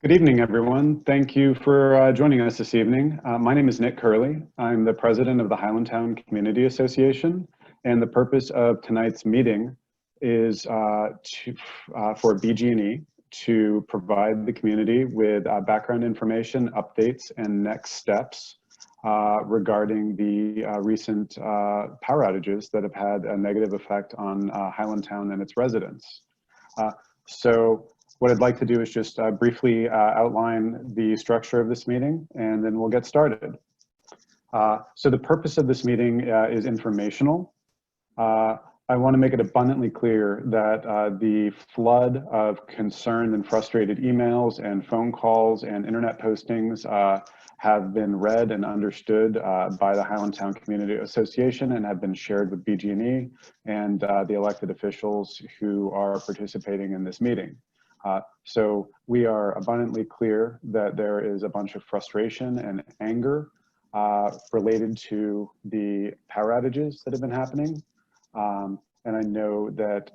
Good evening, everyone. Thank you for joining us this evening. My name is Nick Curley. I'm the president of the Highlandtown Community Association, and the purpose of tonight's meeting is for BGE to provide the community with background information, updates, and next steps regarding the recent power outages that have had a negative effect on Highlandtown and its residents. What I'd like to do is just briefly outline the structure of this meeting, and then we'll get started. So the purpose of this meeting is informational. I want to make it abundantly clear that the flood of concerned and frustrated emails and phone calls and internet postings have been read and understood by the Highlandtown Community Association and have been shared with BGE and the elected officials who are participating in this meeting. So we are abundantly clear that there is a bunch of frustration and anger related to the power outages that have been happening. And I know that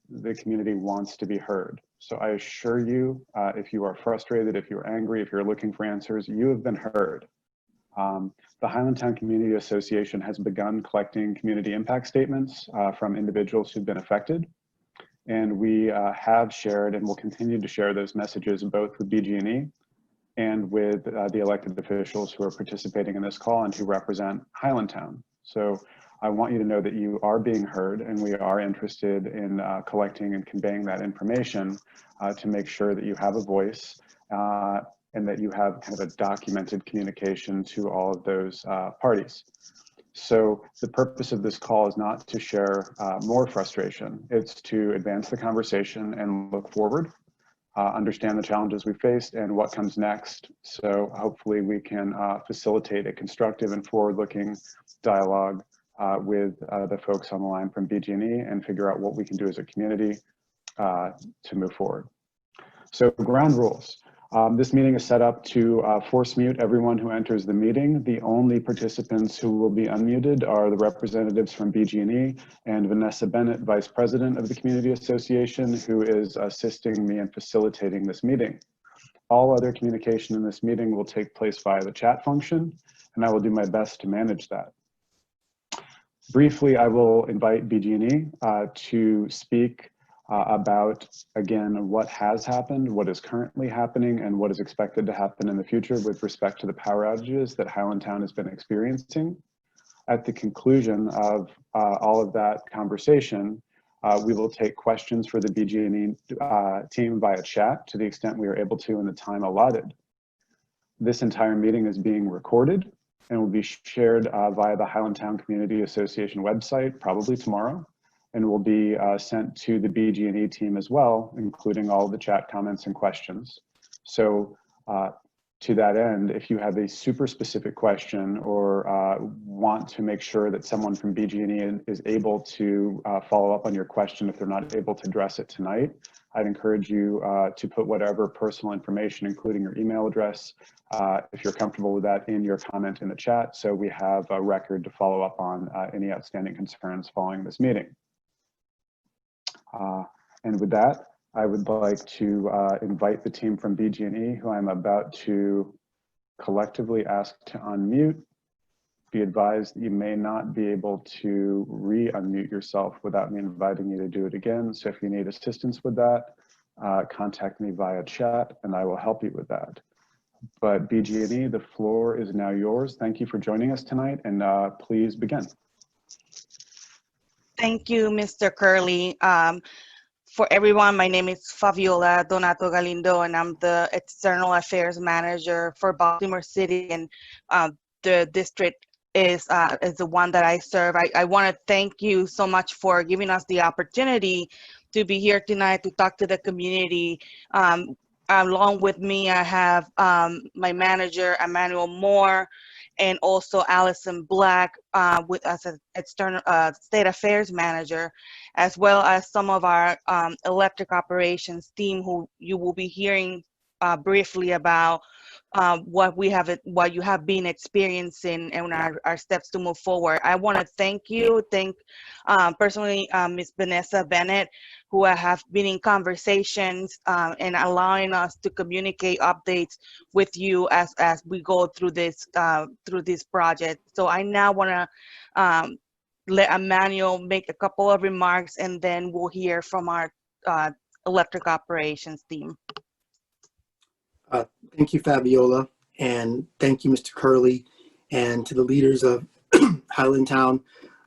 the community wants to be heard. So I assure you, if you are frustrated, if you're angry, if you're looking for answers, you have been heard. The Highlandtown Community Association has begun collecting community impact statements from individuals who've been affected. And we have shared and will continue to share those messages both with BGE and with the elected officials who are participating in this call and who represent Highlandtown. So I want you to know that you are being heard, and we are interested in collecting and conveying that information to make sure that you have a voice and that you have kind of a documented communication to all of those parties. So the purpose of this call is not to share more frustration. It's to advance the conversation and look forward, understand the challenges we faced and what comes next. So hopefully we can facilitate a constructive and forward-looking dialogue with the folks on the line from BGE and figure out what we can do as a community to move forward. So ground rules. This meeting is set up to force mute everyone who enters the meeting. The only participants who will be unmuted are the representatives from BGE and Vanessa Bennett, Vice President of the Community Association, who is assisting me in facilitating this meeting. All other communication in this meeting will take place via the chat function, and I will do my best to manage that. Briefly, I will invite BGE to speak about, again, what has happened, what is currently happening, and what is expected to happen in the future with respect to the power outages that Highlandtown has been experiencing. At the conclusion of all of that conversation, we will take questions for the BGE team via chat to the extent we are able to in the time allotted. This entire meeting is being recorded and will be shared via the Highlandtown Community Association website, probably tomorrow, and will be sent to the BGE team as well, including all the chat comments and questions. So to that end, if you have a super specific question or want to make sure that someone from BGE is able to follow up on your question if they're not able to address it tonight, I'd encourage you to put whatever personal information, including your email address, if you're comfortable with that, in your comment in the chat, so we have a record to follow up on any outstanding concerns following this meeting. And with that, I would like to invite the team from BGE, who I'm about to collectively ask to unmute. Be advised that you may not be able to re-unmute yourself without me inviting you to do it again. So if you need assistance with that, contact me via chat and I will help you with that. But BGE, the floor is now yours. Thank you for joining us tonight, and please begin. Thank you, Mr. Curley. For everyone, my name is Fabiola Donato Galindo, and I'm the External Affairs Manager for Baltimore City, and the district is the one that I serve. I want to thank you so much for giving us the opportunity to be here tonight to talk to the community. Along with me, I have my manager, Emmanuel Moore, and also Allison Black with us as external state affairs manager, as well as some of our electric operations team who you will be hearing briefly about what you have been experiencing and our steps to move forward. I want to thank personally Ms. Vanessa Bennett, who have been in conversations and allowing us to communicate updates with you as we go through this project. So I now want to let Emmanuel make a couple of remarks, and then we'll hear from our electric operations team. Thank you, Fabiola, and thank you, Mr. Curley, and to the leaders of Highlandtown,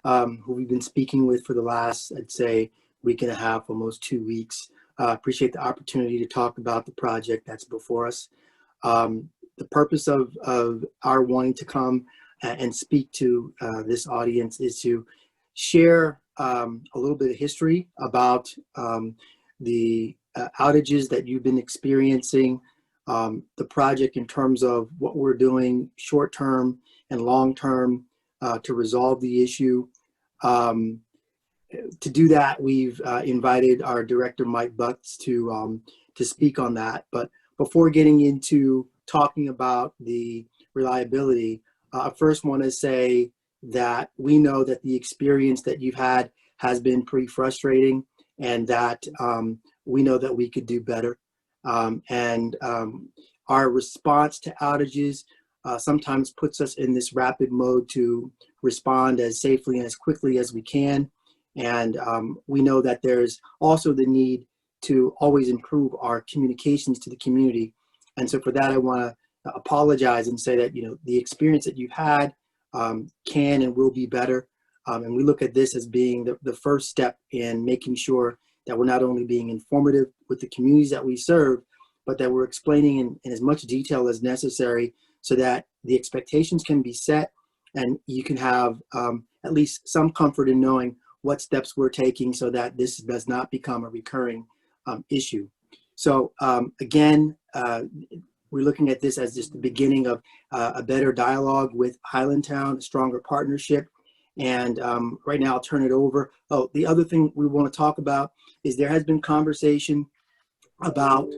who we've been speaking with for the last, I'd say, week and a half, almost 2 weeks. Appreciate the opportunity to talk about the project that's before us. The purpose of our wanting to come and speak to this audience is to share a little bit of history about the outages that you've been experiencing, the project in terms of what we're doing short-term and long-term to resolve the issue. To do that, we've invited our director, Mike Butts, to speak on that. But before getting into talking about the reliability, I first want to say that we know that the experience that you've had has been pretty frustrating, and that we know that we could do better. Our response to outages sometimes puts us in this rapid mode to respond as safely and as quickly as we can. And we know that there's also the need to always improve our communications to the community. And so for that, I want to apologize and say that, you know, the experience that you've had can and will be better. And we look at this as being the first step in making sure that we're not only being informative with the communities that we serve, but that we're explaining in as much detail as necessary so that the expectations can be set and you can have at least some comfort in knowing what steps we're taking so that this does not become a recurring issue. So again, we're looking at this as just the beginning of a better dialogue with Highlandtown, a stronger partnership. And right now I'll turn it over. Oh, the other thing we want to talk about is there has been conversation about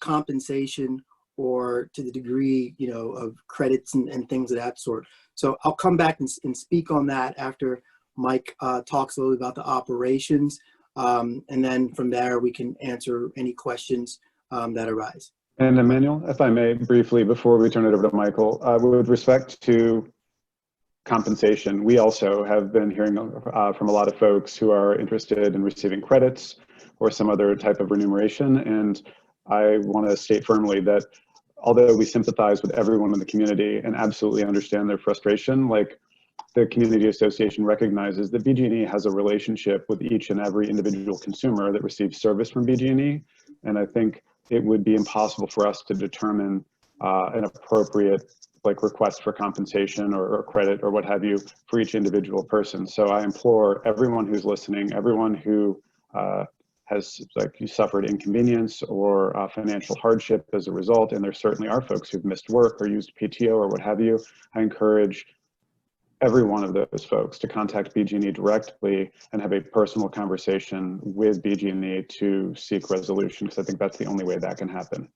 compensation, or to the degree, you know, of credits and things of that sort. So I'll come back and speak on that after Mike talks a little about the operations. And then from there, we can answer any questions that arise. And Emmanuel, if I may briefly, before we turn it over to Michael, with respect to compensation, we also have been hearing from a lot of folks who are interested in receiving credits or some other type of remuneration. And I want to state firmly that although we sympathize with everyone in the community and absolutely understand their frustration, like the Community Association recognizes that BGE has a relationship with each and every individual consumer that receives service from BGE. And I think it would be impossible for us to determine an appropriate request for compensation or credit or what have you for each individual person. So I implore everyone who's listening, everyone who has suffered inconvenience or financial hardship as a result, and there certainly are folks who've missed work or used PTO or what have you, I encourage every one of those folks to contact BGE directly and have a personal conversation with BGE to seek resolution, because I think that's the only way that can happen.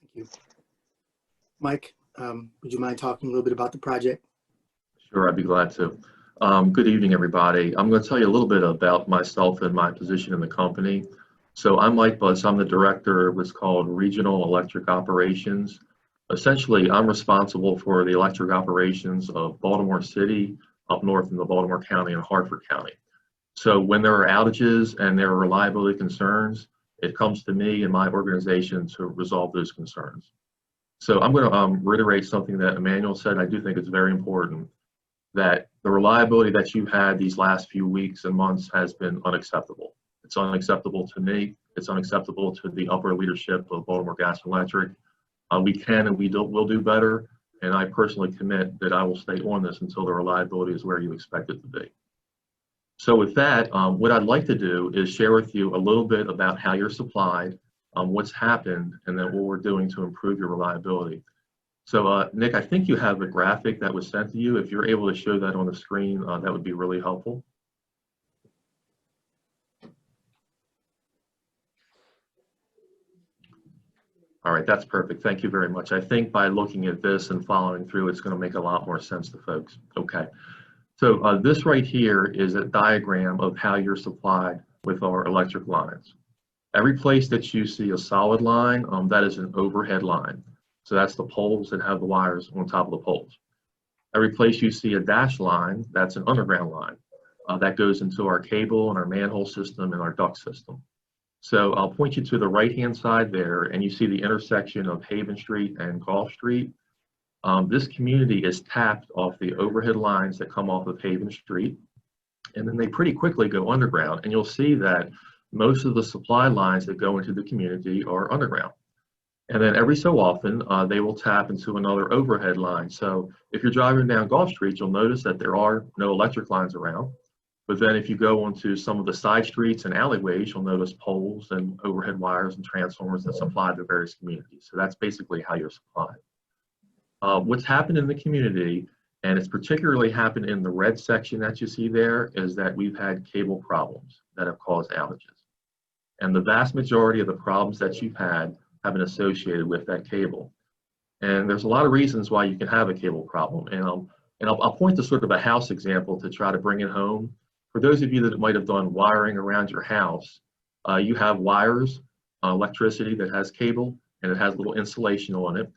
Thank you. Mike, would you mind talking a little bit about the project? Sure, I'd be glad to. Good evening, everybody. I'm going to tell you a little bit about myself and my position in the company. So I'm Mike Butts. I'm the director of what's called Regional Electric Operations. Essentially, I'm responsible for the electric operations of Baltimore City, up north in the Baltimore County and Hartford County. So when there are outages and there are reliability concerns, it comes to me and my organization to resolve those concerns. So I'm going to reiterate something that Emmanuel said. I do think it's very important that the reliability that you've had these last few weeks and months has been unacceptable. It's unacceptable to me. It's unacceptable to the upper leadership of Baltimore Gas and Electric. We can and will do better, and I personally commit that I will stay on this until the reliability is where you expect it to be. So with that, what I'd like to do is share with you a little bit about how you're supplied, what's happened, and then what we're doing to improve your reliability. So Nick, I think you have a graphic that was sent to you. If you're able to show that on the screen, that would be really helpful. All right, that's perfect. Thank you very much. I think by looking at this and following through, it's going to make a lot more sense to folks. Okay. So this right here is a diagram of how you're supplied with our electric lines. Every place that you see a solid line, that is an overhead line. So that's the poles that have the wires on top of the poles. Every place you see a dashed line, that's an underground line. That goes into our cable and our manhole system and our duct system. So I'll point you to the right-hand side there, and you see the intersection of Haven Street and Gulf Street. This community is tapped off the overhead lines that come off of Haven Street, and then they pretty quickly go underground, and you'll see that most of the supply lines that go into the community are underground. And then every so often, they will tap into another overhead line. So if you're driving down Gulf Street, you'll notice that there are no electric lines around. But then if you go onto some of the side streets and alleyways, you'll notice poles and overhead wires and transformers that supply the various communities. So that's basically how you're supplied. What's happened in the community, and it's particularly happened in the red section that you see there, is that we've had cable problems that have caused outages. And the vast majority of the problems that you've had have been associated with that cable. And there's a lot of reasons why you can have a cable problem. And I'll point to sort of a house example to try to bring it home. For those of you that might have done wiring around your house, you have wires, electricity that has cable, and it has a little insulation on it.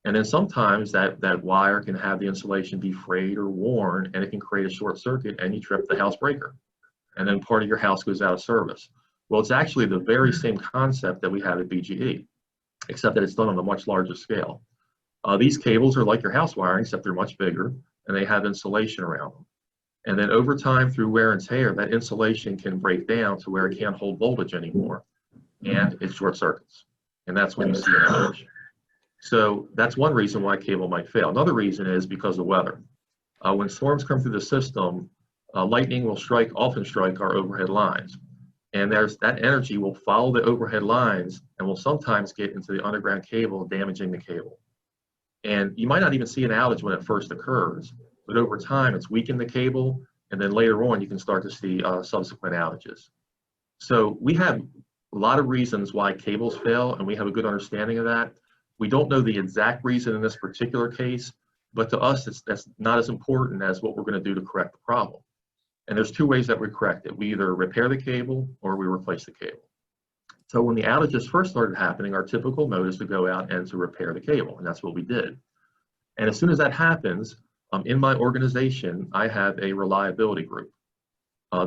And then sometimes that wire can have the insulation be frayed or worn, and it can create a short circuit, and you trip the house breaker. And then part of your house goes out of service. Well, it's actually the very same concept that we have at BGE, except that it's done on a much larger scale. These cables are like your house wiring, except they're much bigger, and they have insulation around them. And then over time, through wear and tear, that insulation can break down to where it can't hold voltage anymore, and it short circuits. And that's when you see an outage. So that's one reason why cable might fail. Another reason is because of weather. When storms come through the system, lightning will often strike our overhead lines. And that energy will follow the overhead lines and will sometimes get into the underground cable, damaging the cable. And you might not even see an outage when it first occurs, but over time it's weakened the cable, and then later on you can start to see subsequent outages. So we have a lot of reasons why cables fail, and we have a good understanding of that. We don't know the exact reason in this particular case, but to us that's not as important as what we're going to do to correct the problem. And there's two ways that we correct it. We either repair the cable or we replace the cable. So when the outages first started happening, our typical mode is to go out and to repair the cable, and that's what we did. And as soon as that happens, in my organization, I have a reliability group.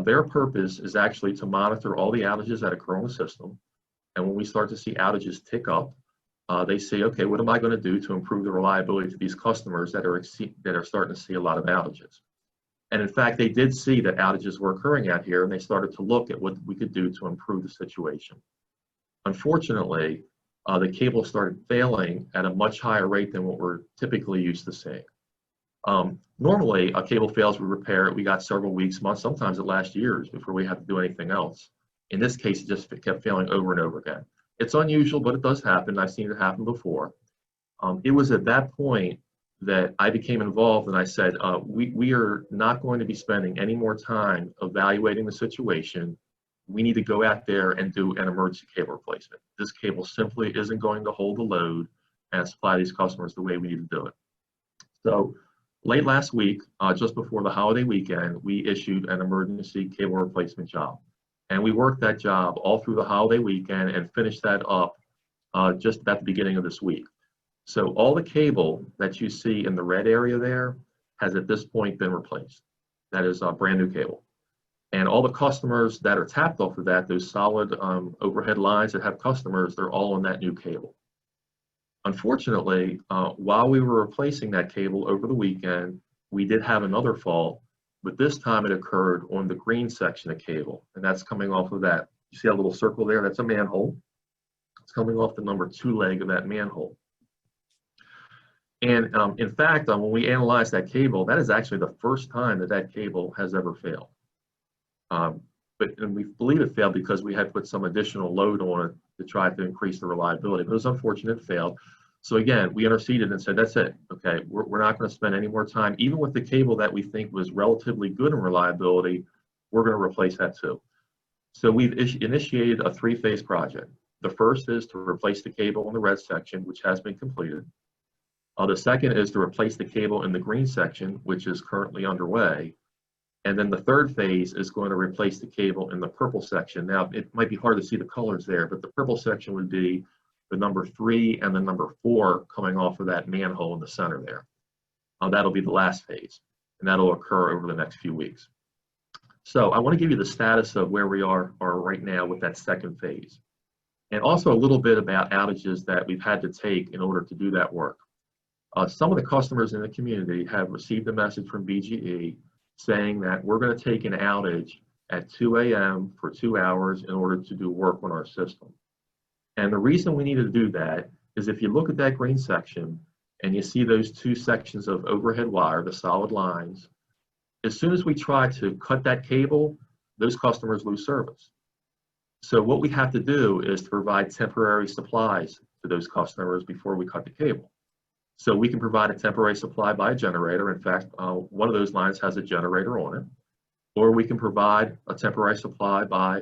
Their purpose is actually to monitor all the outages that occur on the system. And when we start to see outages tick up, they say, okay, what am I going to do to improve the reliability to these customers that are starting to see a lot of outages? And in fact, they did see that outages were occurring out here, and they started to look at what we could do to improve the situation. Unfortunately, the cable started failing at a much higher rate than what we're typically used to seeing. Normally, a cable fails, we repair it. We got several weeks, months, sometimes it lasts years before we have to do anything else. In this case, it just kept failing over and over again. It's unusual, but it does happen. I've seen it happen before. It was at that point that I became involved, and I said, we are not going to be spending any more time evaluating the situation. We need to go out there and do an emergency cable replacement. This cable simply isn't going to hold the load and supply these customers the way we need to do it. So late last week, just before the holiday weekend, we issued an emergency cable replacement job. And we worked that job all through the holiday weekend and finished that up just at the beginning of this week. So all the cable that you see in the red area there has at this point been replaced. That is a brand new cable. And all the customers that are tapped off of that, those solid overhead lines that have customers, they're all on that new cable. Unfortunately, while we were replacing that cable over the weekend, we did have another fault, but this time it occurred on the green section of cable, and that's coming off of that. You see that little circle there? That's a manhole. It's coming off the number 2 leg of that manhole. And in fact, when we analyzed that cable, that is actually the first time that that cable has ever failed. And we believe it failed because we had put some additional load on it to try to increase the reliability. But it was unfortunate it failed. So again, we interceded and said, that's it. Okay, we're not going to spend any more time. Even with the cable that we think was relatively good in reliability, we're going to replace that too. So we've initiated a 3-phase project. The first is to replace the cable in the red section, which has been completed. The second is to replace the cable in the green section, which is currently underway. And then the third phase is going to replace the cable in the purple section. Now, it might be hard to see the colors there, but the purple section would be the number 3 and the number 4 coming off of that manhole in the center there. That'll be the last phase, and that'll occur over the next few weeks. So I want to give you the status of where we are right now with that second phase, and also a little bit about outages that we've had to take in order to do that work. Some of the customers in the community have received a message from BGE saying that we're going to take an outage at 2 a.m. for 2 hours in order to do work on our system. And the reason we need to do that is if you look at that green section and you see those 2 sections of overhead wire, the solid lines, as soon as we try to cut that cable, those customers lose service. So what we have to do is to provide temporary supplies to those customers before we cut the cable. So we can provide a temporary supply by a generator. In fact, one of those lines has a generator on it. Or we can provide a temporary supply by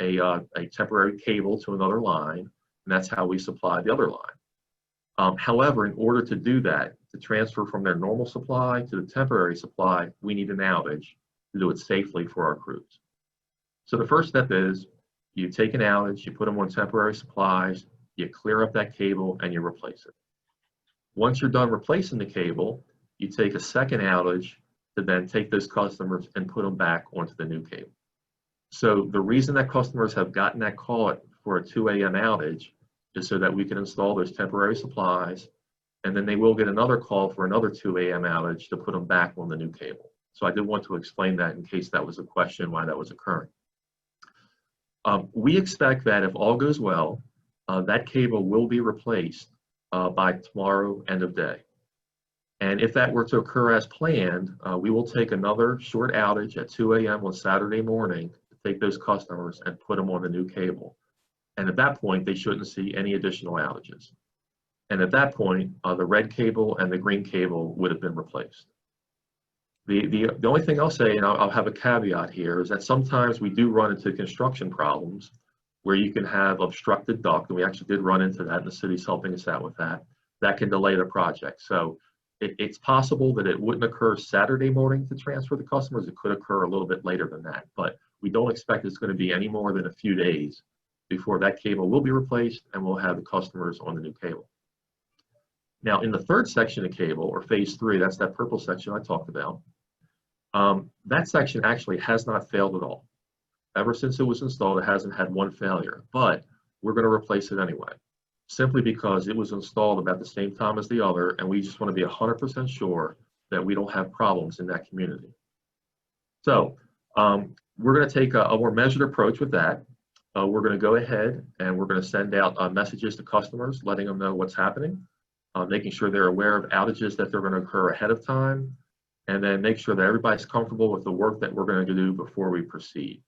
a temporary cable to another line, and that's how we supply the other line. However, in order to do that, to transfer from their normal supply to the temporary supply, we need an outage to do it safely for our crews. So the first step is you take an outage, you put them on temporary supplies, you clear up that cable, and you replace it. Once you're done replacing the cable, you take a second outage to then take those customers and put them back onto the new cable. So the reason that customers have gotten that call for a 2 a.m. outage is so that we can install those temporary supplies, and then they will get another call for another 2 a.m. outage to put them back on the new cable. So I did want to explain that in case that was a question why that was occurring. We expect that if all goes well, that cable will be replaced by tomorrow, end of day. And if that were to occur as planned, we will take another short outage at 2 a.m. on Saturday morning to take those customers and put them on the new cable. And at that point, they shouldn't see any additional outages. And at that point, the red cable and the green cable would have been replaced. The only thing I'll say, and I'll have a caveat here, is that sometimes we do run into construction problems where you can have obstructed duct, and we actually did run into that, and the city's helping us out with that. That can delay the project. So it's possible that it wouldn't occur Saturday morning to transfer the customers. It could occur a little bit later than that, but we don't expect it's going to be any more than a few days before that cable will be replaced and we'll have the customers on the new cable. Now, in the third section of cable, or phase 3, that's that purple section I talked about, that section actually has not failed at all. Ever since it was installed, it hasn't had one failure, but we're going to replace it anyway, simply because it was installed about the same time as the other, and we just want to be 100% sure that we don't have problems in that community. So we're going to take a more measured approach with that. We're going to go ahead and we're going to send out messages to customers, letting them know what's happening, making sure they're aware of outages that they're going to occur ahead of time, and then make sure that everybody's comfortable with the work that we're going to do before we proceed.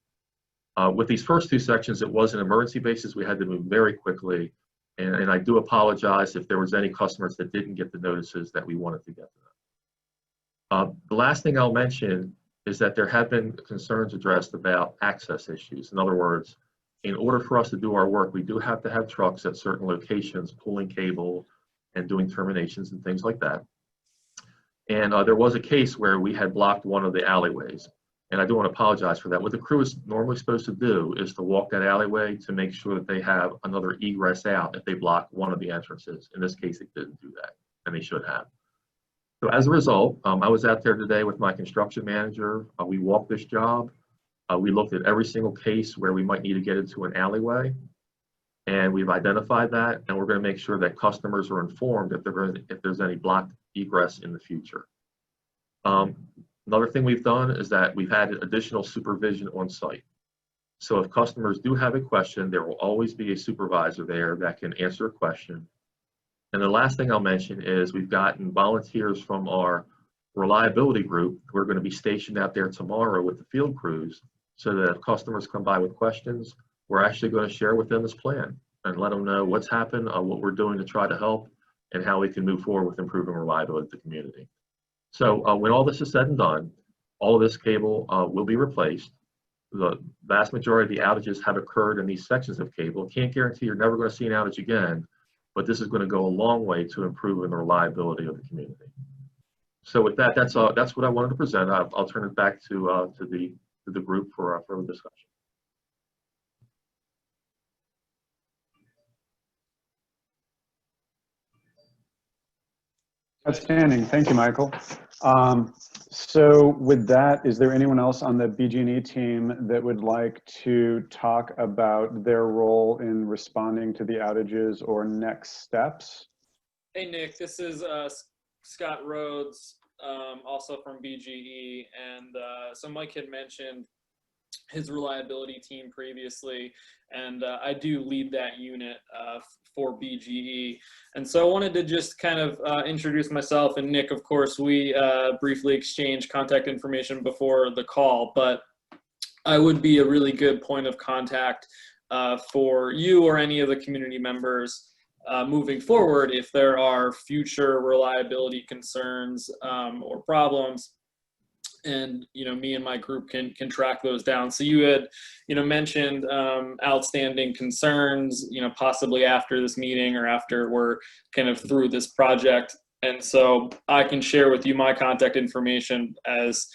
With these first 2 sections, it was an emergency basis. We had to move very quickly, and I do apologize if there was any customers that didn't get the notices that we wanted to get to them. The last thing I'll mention is that there have been concerns addressed about access issues. In other words, in order for us to do our work, we do have to have trucks at certain locations pulling cable and doing terminations and things like that. And there was a case where we had blocked one of the alleyways. And I do want to apologize for that. What the crew is normally supposed to do is to walk that alleyway to make sure that they have another egress out if they block one of the entrances. In this case, it didn't do that, and they should have. So as a result, I was out there today with my construction manager. We walked this job. We looked at every single case where we might need to get into an alleyway, and we've identified that, and we're going to make sure that customers are informed if there's any blocked egress in the future. Another thing we've done is that we've had additional supervision on site. So if customers do have a question, there will always be a supervisor there that can answer a question. And the last thing I'll mention is we've gotten volunteers from our reliability group who are going to be stationed out there tomorrow with the field crews, so that if customers come by with questions, we're actually going to share with them this plan and let them know what's happened, what we're doing to try to help, and how we can move forward with improving reliability of the community. So when all this is said and done, all of this cable will be replaced. the vast majority of the outages have occurred in these sections of cable. Can't guarantee you're never going to see an outage again, but this is going to go a long way to improving the reliability of the community. So with that, that's what I wanted to present. I'll turn it back to the group for further discussion. Outstanding. Thank you, Michael. So with that, is there anyone else on the BG&E team that would like to talk about their role in responding to the outages or next steps? Hey, Nick, this is Scott Rhodes, also from BGE. And so Mike had mentioned his reliability team previously, and I do lead that unit for BGE. And so I wanted to just kind of introduce myself, and Nick, of course, we briefly exchanged contact information before the call, but I would be a really good point of contact for you or any of the community members moving forward if there are future reliability concerns or problems. And me and my group can track those down. So you had mentioned outstanding concerns possibly after this meeting or after we're kind of through this project, and so I can share with you my contact information as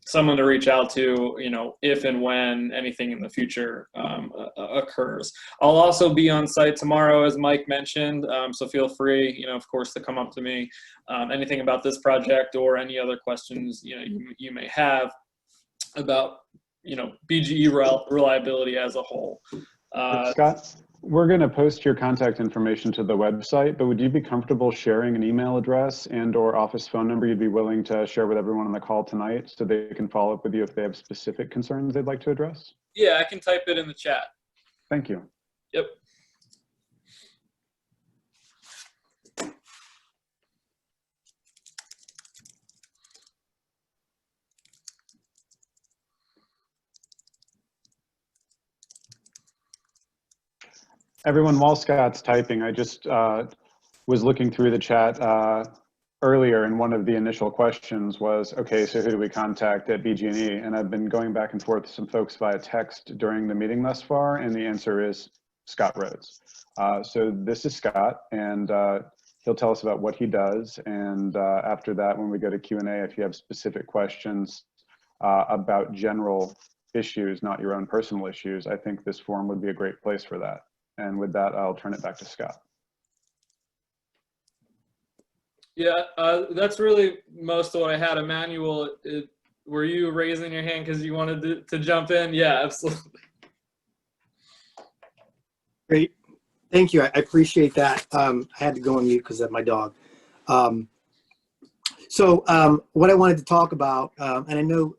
someone to reach out to if and when anything in the future occurs. I'll also be on site tomorrow, as Mike mentioned, so feel free of course to come up to me anything about this project or any other questions you may have about BGE reliability as a whole. Scott, we're going to post your contact information to the website, but would you be comfortable sharing an email address and or office phone number you'd be willing to share with everyone on the call tonight so they can follow up with you if they have specific concerns they'd like to address? Yeah, I can type it in the chat. Thank you. Yep. Everyone, while Scott's typing, I just was looking through the chat earlier, and one of the initial questions was, okay, so who do we contact at BG&E? And I've been going back and forth with some folks via text during the meeting thus far, and the answer is Scott Rhodes. So this is Scott, and he'll tell us about what he does. And after that, when we go to Q&A, if you have specific questions about general issues, not your own personal issues, I think this forum would be a great place for that. And with that, I'll turn it back to Scott. Yeah, that's really most of what I had. Emmanuel, were you raising your hand because you wanted to jump in? Yeah, absolutely. Great. Thank you. I appreciate that. I had to go on mute because of my dog. So what I wanted to talk about, and I know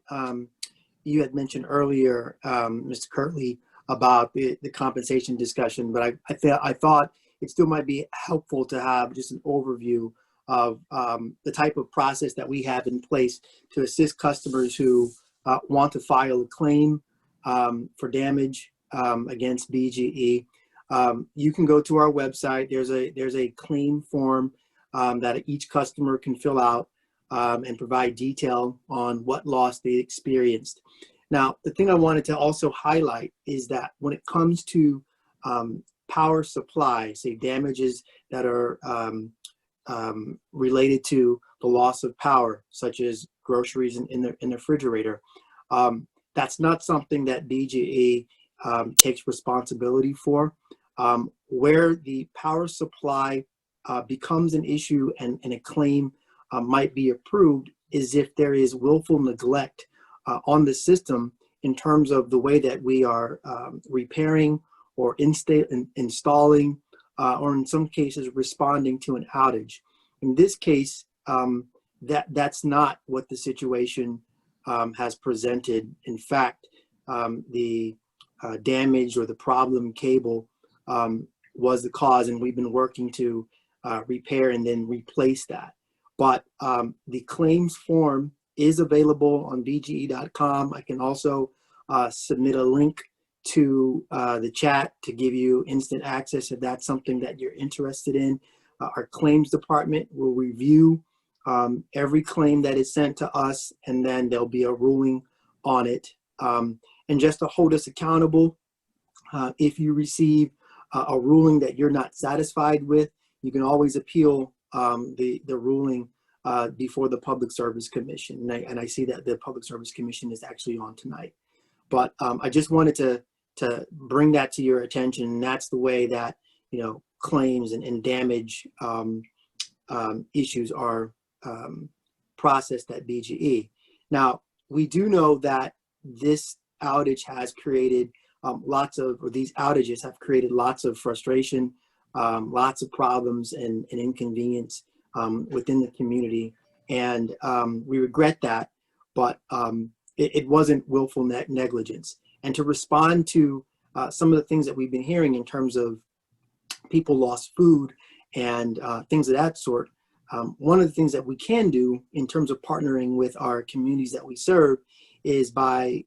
you had mentioned earlier, Mr. Kirtley, about the compensation discussion, but I thought it still might be helpful to have just an overview of the type of process that we have in place to assist customers who want to file a claim for damage against BGE. You can go to our website. There's a claim form that each customer can fill out and provide detail on what loss they experienced. Now, the thing I wanted to also highlight is that when it comes to power supply, say damages that are related to the loss of power, such as groceries in the refrigerator, that's not something that BGE takes responsibility for. Where the power supply becomes an issue and a claim might be approved is if there is willful neglect on the system in terms of the way that we are repairing or installing or in some cases responding to an outage. In this case, that's not what the situation has presented. In fact, the damage or the problem cable was the cause, and we've been working to repair and then replace that. But the claims form is available on bge.com. I can also submit a link to the chat to give you instant access if that's something that you're interested in. Our claims department will review every claim that is sent to us, and then there'll be a ruling on it. And just to hold us accountable, if you receive a ruling that you're not satisfied with, you can always appeal the ruling before the Public Service Commission. And I see that the Public Service Commission is actually on tonight. But I just wanted to bring that to your attention. And that's the way that, you know, claims and damage issues are processed at BGE. Now, we do know that this outage has created these outages have created lots of frustration, lots of problems and inconvenience within the community. And we regret that, but it wasn't willful negligence. And to respond to some of the things that we've been hearing in terms of people lost food and things of that sort, one of the things that we can do in terms of partnering with our communities that we serve is by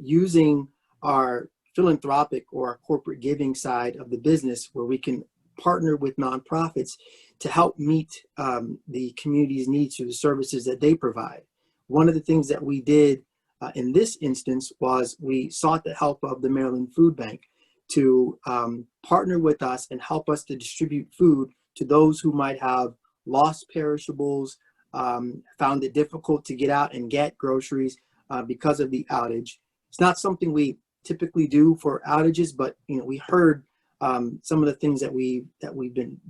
using our philanthropic or our corporate giving side of the business, where we can partner with nonprofits to help meet the community's needs through the services that they provide. One of the things that we did in this instance was we sought the help of the Maryland Food Bank to partner with us and help us to distribute food to those who might have lost perishables, found it difficult to get out and get groceries because of the outage. It's not something we typically do for outages, but you know, we heard some of the things that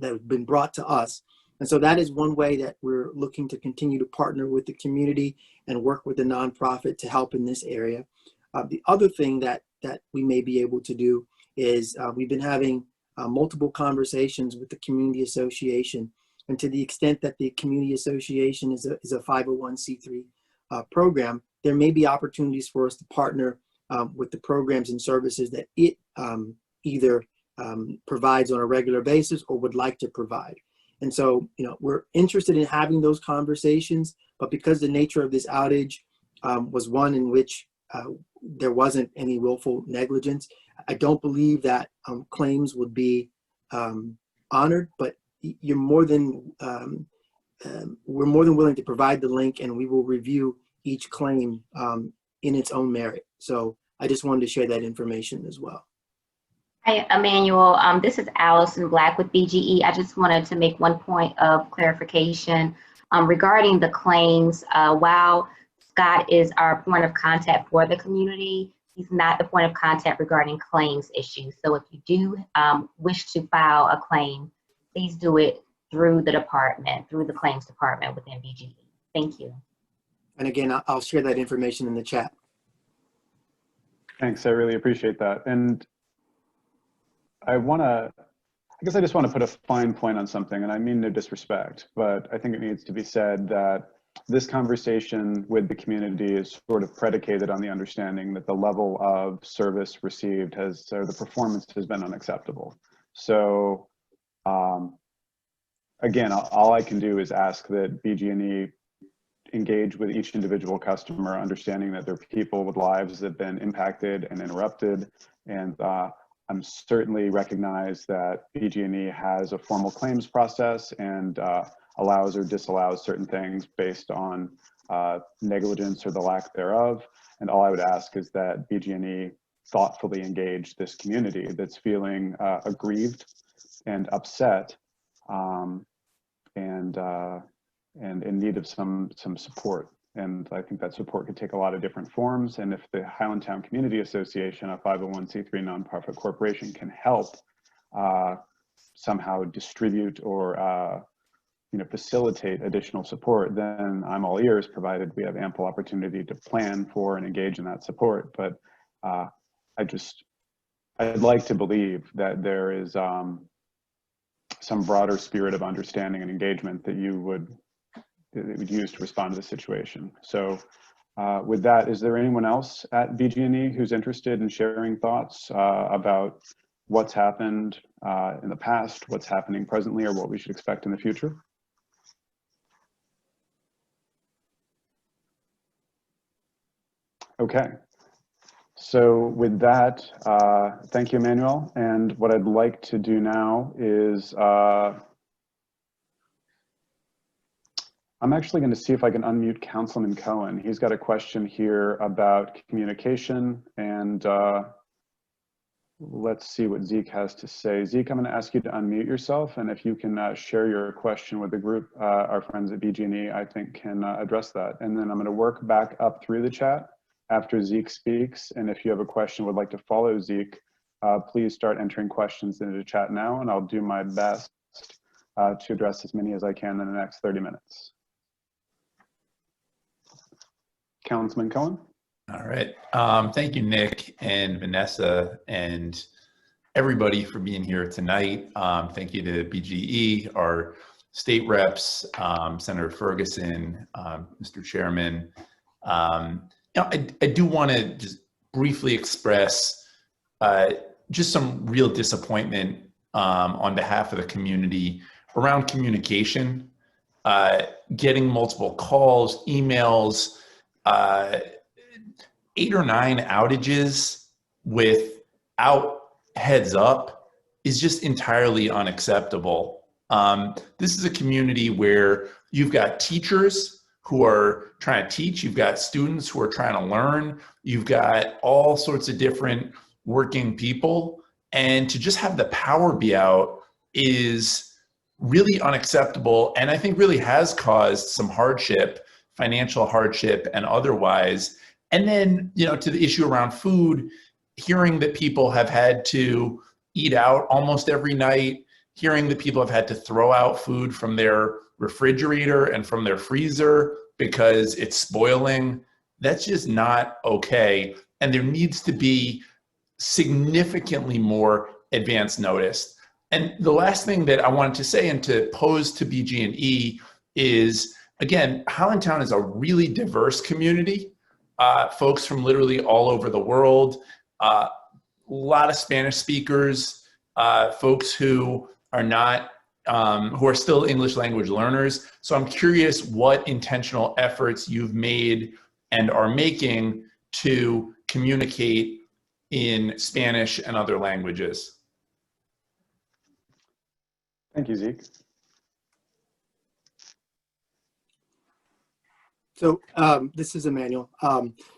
have been brought to us. And so that is one way that we're looking to continue to partner with the community and work with the nonprofit to help in this area. The other thing that we may be able to do is we've been having multiple conversations with the community association. And to the extent that the community association is a 501c3 program, there may be opportunities for us to partner with the programs and services that it either provides on a regular basis or would like to provide. And so, you know, we're interested in having those conversations, but because the nature of this outage was one in which there wasn't any willful negligence, I don't believe that claims would be honored, but you're more than, we're more than willing to provide the link, and we will review each claim in its own merit. So I just wanted to share that information as well. Hi, Emmanuel. This is Allison Black with BGE. I just wanted to make one point of clarification regarding the claims. While Scott is our point of contact for the community, he's not the point of contact regarding claims issues. So if you do wish to file a claim, please do it through the department, through the claims department within BGE. Thank you. And again, I'll share that information in the chat. Thanks, I really appreciate that. And I guess I just want to put a fine point on something, and I mean no disrespect, but I think it needs to be said that this conversation with the community is sort of predicated on the understanding that the level of service received or the performance has been unacceptable. So again, all I can do is ask that BG&E engage with each individual customer, understanding that there are people with lives that have been impacted and interrupted. And I'm certainly recognize that BG&E has a formal claims process and allows or disallows certain things based on negligence or the lack thereof. And all I would ask is that BG&E thoughtfully engage this community that's feeling aggrieved and upset and in need of some support. And I think that support could take a lot of different forms. And if the Highlandtown Community Association, a 501c3 nonprofit corporation, can help somehow distribute or facilitate additional support, then I'm all ears, provided we have ample opportunity to plan for and engage in that support. But I'd like to believe that there is some broader spirit of understanding and engagement that you would use to respond to the situation. So with that, is there anyone else at BG&E who's interested in sharing thoughts about what's happened in the past, what's happening presently, or what we should expect in the future? Okay. So with that, thank you, Emmanuel. And what I'd like to do now is I'm actually going to see if I can unmute Councilman Cohen. He's got a question here about communication, and let's see what Zeke has to say. Zeke, I'm going to ask you to unmute yourself, and if you can share your question with the group, our friends at BGE, I think can address that. And then I'm going to work back up through the chat after Zeke speaks, and if you have a question would like to follow Zeke, please start entering questions into the chat now, and I'll do my best to address as many as I can in the next 30 minutes. Councilman Cohen. All right. Thank you, Nick and Vanessa and everybody for being here tonight. Thank you to BGE, our state reps, Senator Ferguson, Mr. Chairman. I do want to just briefly express just some real disappointment on behalf of the community around communication, getting multiple calls, emails, 8 or 9 outages without heads up is just entirely unacceptable. This is a community where you've got teachers who are trying to teach, you've got students who are trying to learn, you've got all sorts of different working people, and to just have the power be out is really unacceptable, and I think really has caused some hardship, financial hardship and otherwise. And then, to the issue around food, hearing that people have had to eat out almost every night, hearing that people have had to throw out food from their refrigerator and from their freezer because it's spoiling, that's just not okay. And there needs to be significantly more advance notice. And the last thing that I wanted to say and to pose to BG&E is, again, Highlandtown is a really diverse community. Folks from literally all over the world, a lot of Spanish speakers, folks who are not, who are still English language learners. So I'm curious what intentional efforts you've made and are making to communicate in Spanish and other languages. Thank you, Zeke. So this is Emmanuel.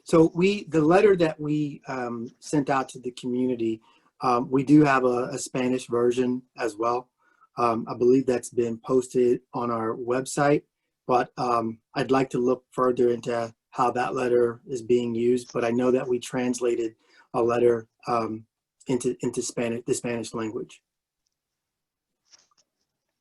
So the letter that we sent out to the community, we do have a Spanish version as well. I believe that's been posted on our website, but I'd like to look further into how that letter is being used. But I know that we translated a letter into Spanish, the Spanish language.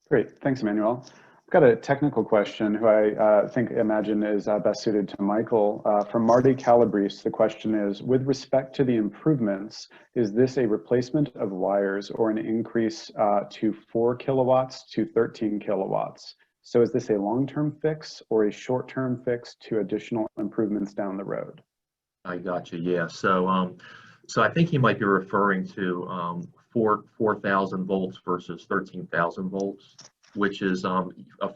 Great, thanks, Emmanuel. I've got a technical question who I imagine is best suited to Michael. From Marty Calabrese, the question is, with respect to the improvements, is this a replacement of wires or an increase to 4 kilowatts to 13 kilowatts? So is this a long-term fix or a short-term fix to additional improvements down the road? I got you, yeah. So I think he might be referring to 4,000 volts versus 13,000 volts, which is a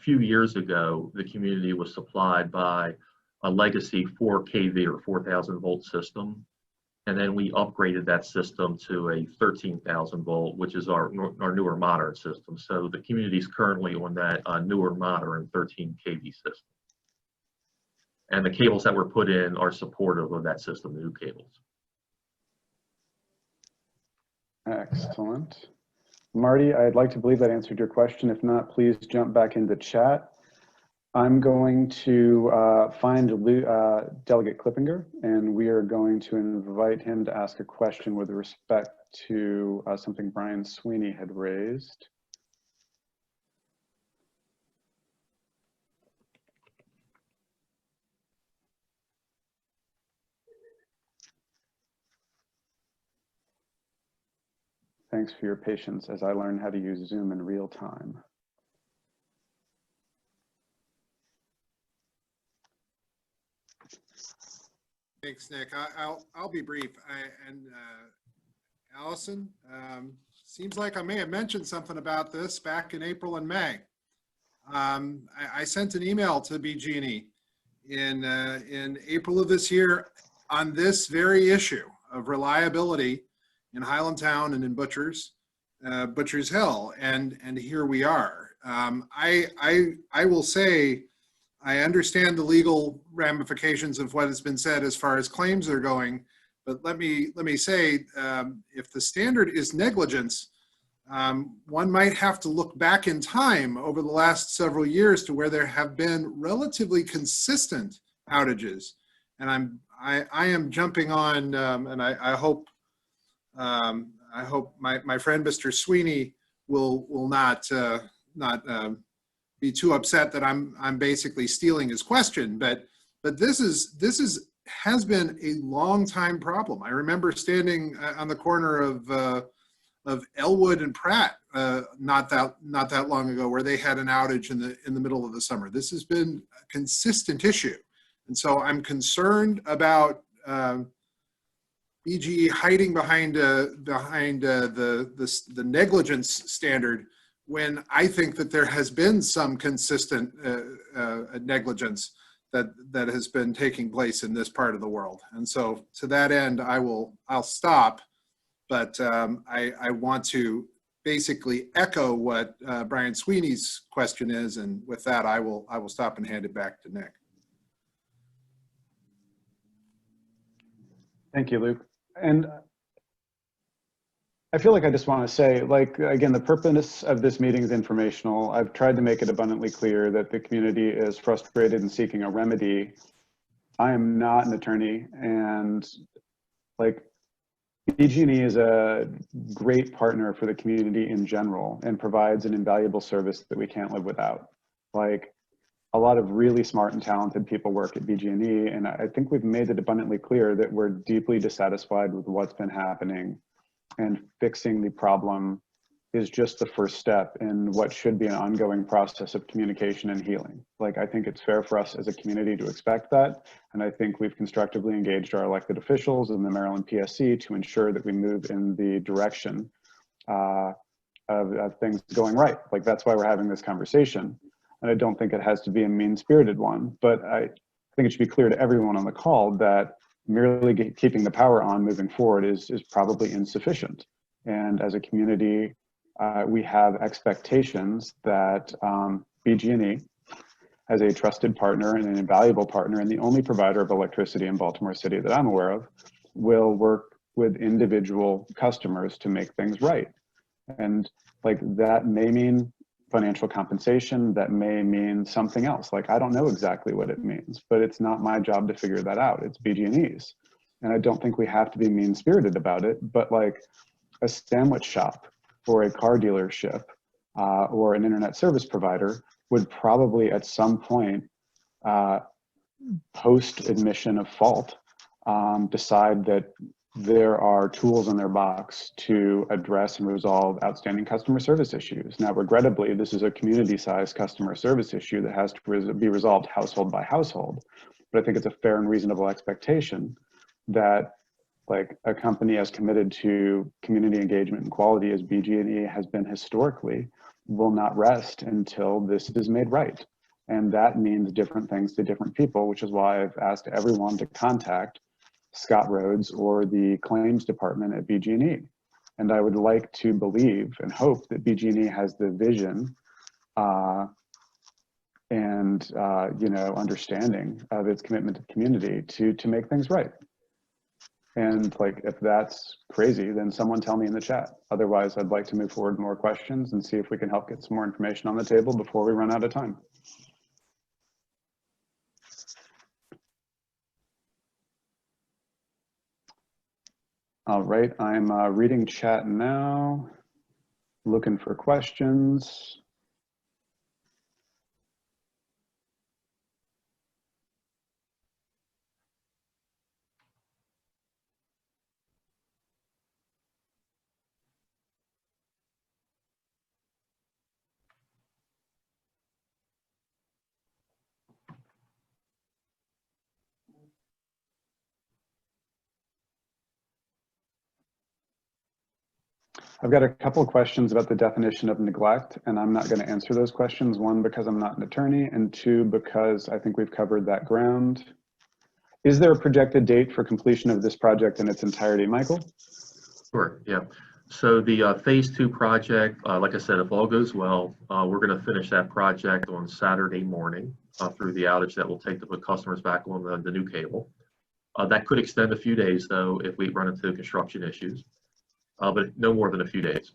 few years ago, the community was supplied by a legacy 4 kV or 4,000 volt system. And then we upgraded that system to a 13,000 volt, which is our newer modern system. So the community is currently on that newer modern 13 kV system. And the cables that were put in are supportive of that system, the new cables. Excellent. Marty, I'd like to believe that answered your question. If not, please jump back into chat. I'm going to find Delegate Klippinger, and we are going to invite him to ask a question with respect to something Brian Sweeney had raised. Thanks for your patience as I learn how to use Zoom in real time. Thanks, Nick. I'll be brief. Allison, seems like I may have mentioned something about this back in April and May. I sent an email to BG&E in April of this year on this very issue of reliability in Highlandtown and in Butchers Hill, and here we are. I will say I understand the legal ramifications of what has been said as far as claims are going, but let me say, if the standard is negligence, one might have to look back in time over the last several years to where there have been relatively consistent outages. And I am jumping on, and I hope my friend Mr. Sweeney will not be too upset that I'm basically stealing his question. But this has been a long time problem. I remember standing on the corner of Elwood and Pratt not that long ago, where they had an outage in the middle of the summer. This has been a consistent issue, and so I'm concerned about BGE hiding behind the negligence standard when I think that there has been some consistent negligence that has been taking place in this part of the world. And so to that end, I'll stop, but I want to basically echo what Brian Sweeney's question is, and with that, I will stop and hand it back to Nick. Thank you, Luke. And I feel like I just want to say, like, again, the purpose of this meeting is informational. I've tried to make it abundantly clear that the community is frustrated and seeking a remedy. I am not an attorney, and like, BGE is a great partner for the community in general and provides an invaluable service that we can't live without. Like, a lot of really smart and talented people work at BGE, and I think we've made it abundantly clear that we're deeply dissatisfied with what's been happening, and fixing the problem is just the first step in what should be an ongoing process of communication and healing. Like, I think it's fair for us as a community to expect that, and I think we've constructively engaged our elected officials and the Maryland PSC to ensure that we move in the direction of things going right. Like, that's why we're having this conversation. And I don't think it has to be a mean-spirited one, but I think it should be clear to everyone on the call that merely keeping the power on moving forward is probably insufficient. And as a community, we have expectations that BGE, as a trusted partner and an invaluable partner and the only provider of electricity in Baltimore City that I'm aware of, will work with individual customers to make things right. And like, that may mean financial compensation, that may mean something else. Like, I don't know exactly what it means, but it's not my job to figure that out. It's BG&E's. And I don't think we have to be mean-spirited about it, but like a sandwich shop or a car dealership or an internet service provider would probably at some point post admission of fault decide that there are tools in their box to address and resolve outstanding customer service issues. Now, regrettably, this is a community-sized customer service issue that has to be resolved household by household. But I think it's a fair and reasonable expectation that, like, a company as committed to community engagement and quality as BG&E has been historically will not rest until this is made right. And that means different things to different people, which is why I've asked everyone to contact Scott Rhodes or the claims department at BG&E. And I would like to believe and hope that BG&E has the vision and understanding of its commitment to the community to make things right. And like, if that's crazy, then someone tell me in the chat. Otherwise, I'd like to move forward with more questions and see if we can help get some more information on the table before we run out of time. All right, I'm reading chat now, looking for questions. I've got a couple of questions about the definition of neglect, and I'm not going to answer those questions. One, because I'm not an attorney, and two, because I think we've covered that ground. Is there a projected date for completion of this project in its entirety, Michael? Sure, yeah. So the phase 2 project, like I said, if all goes well, we're going to finish that project on Saturday morning through the outage that will take to put customers back on the new cable. That could extend a few days though if we run into construction issues, but no more than a few days.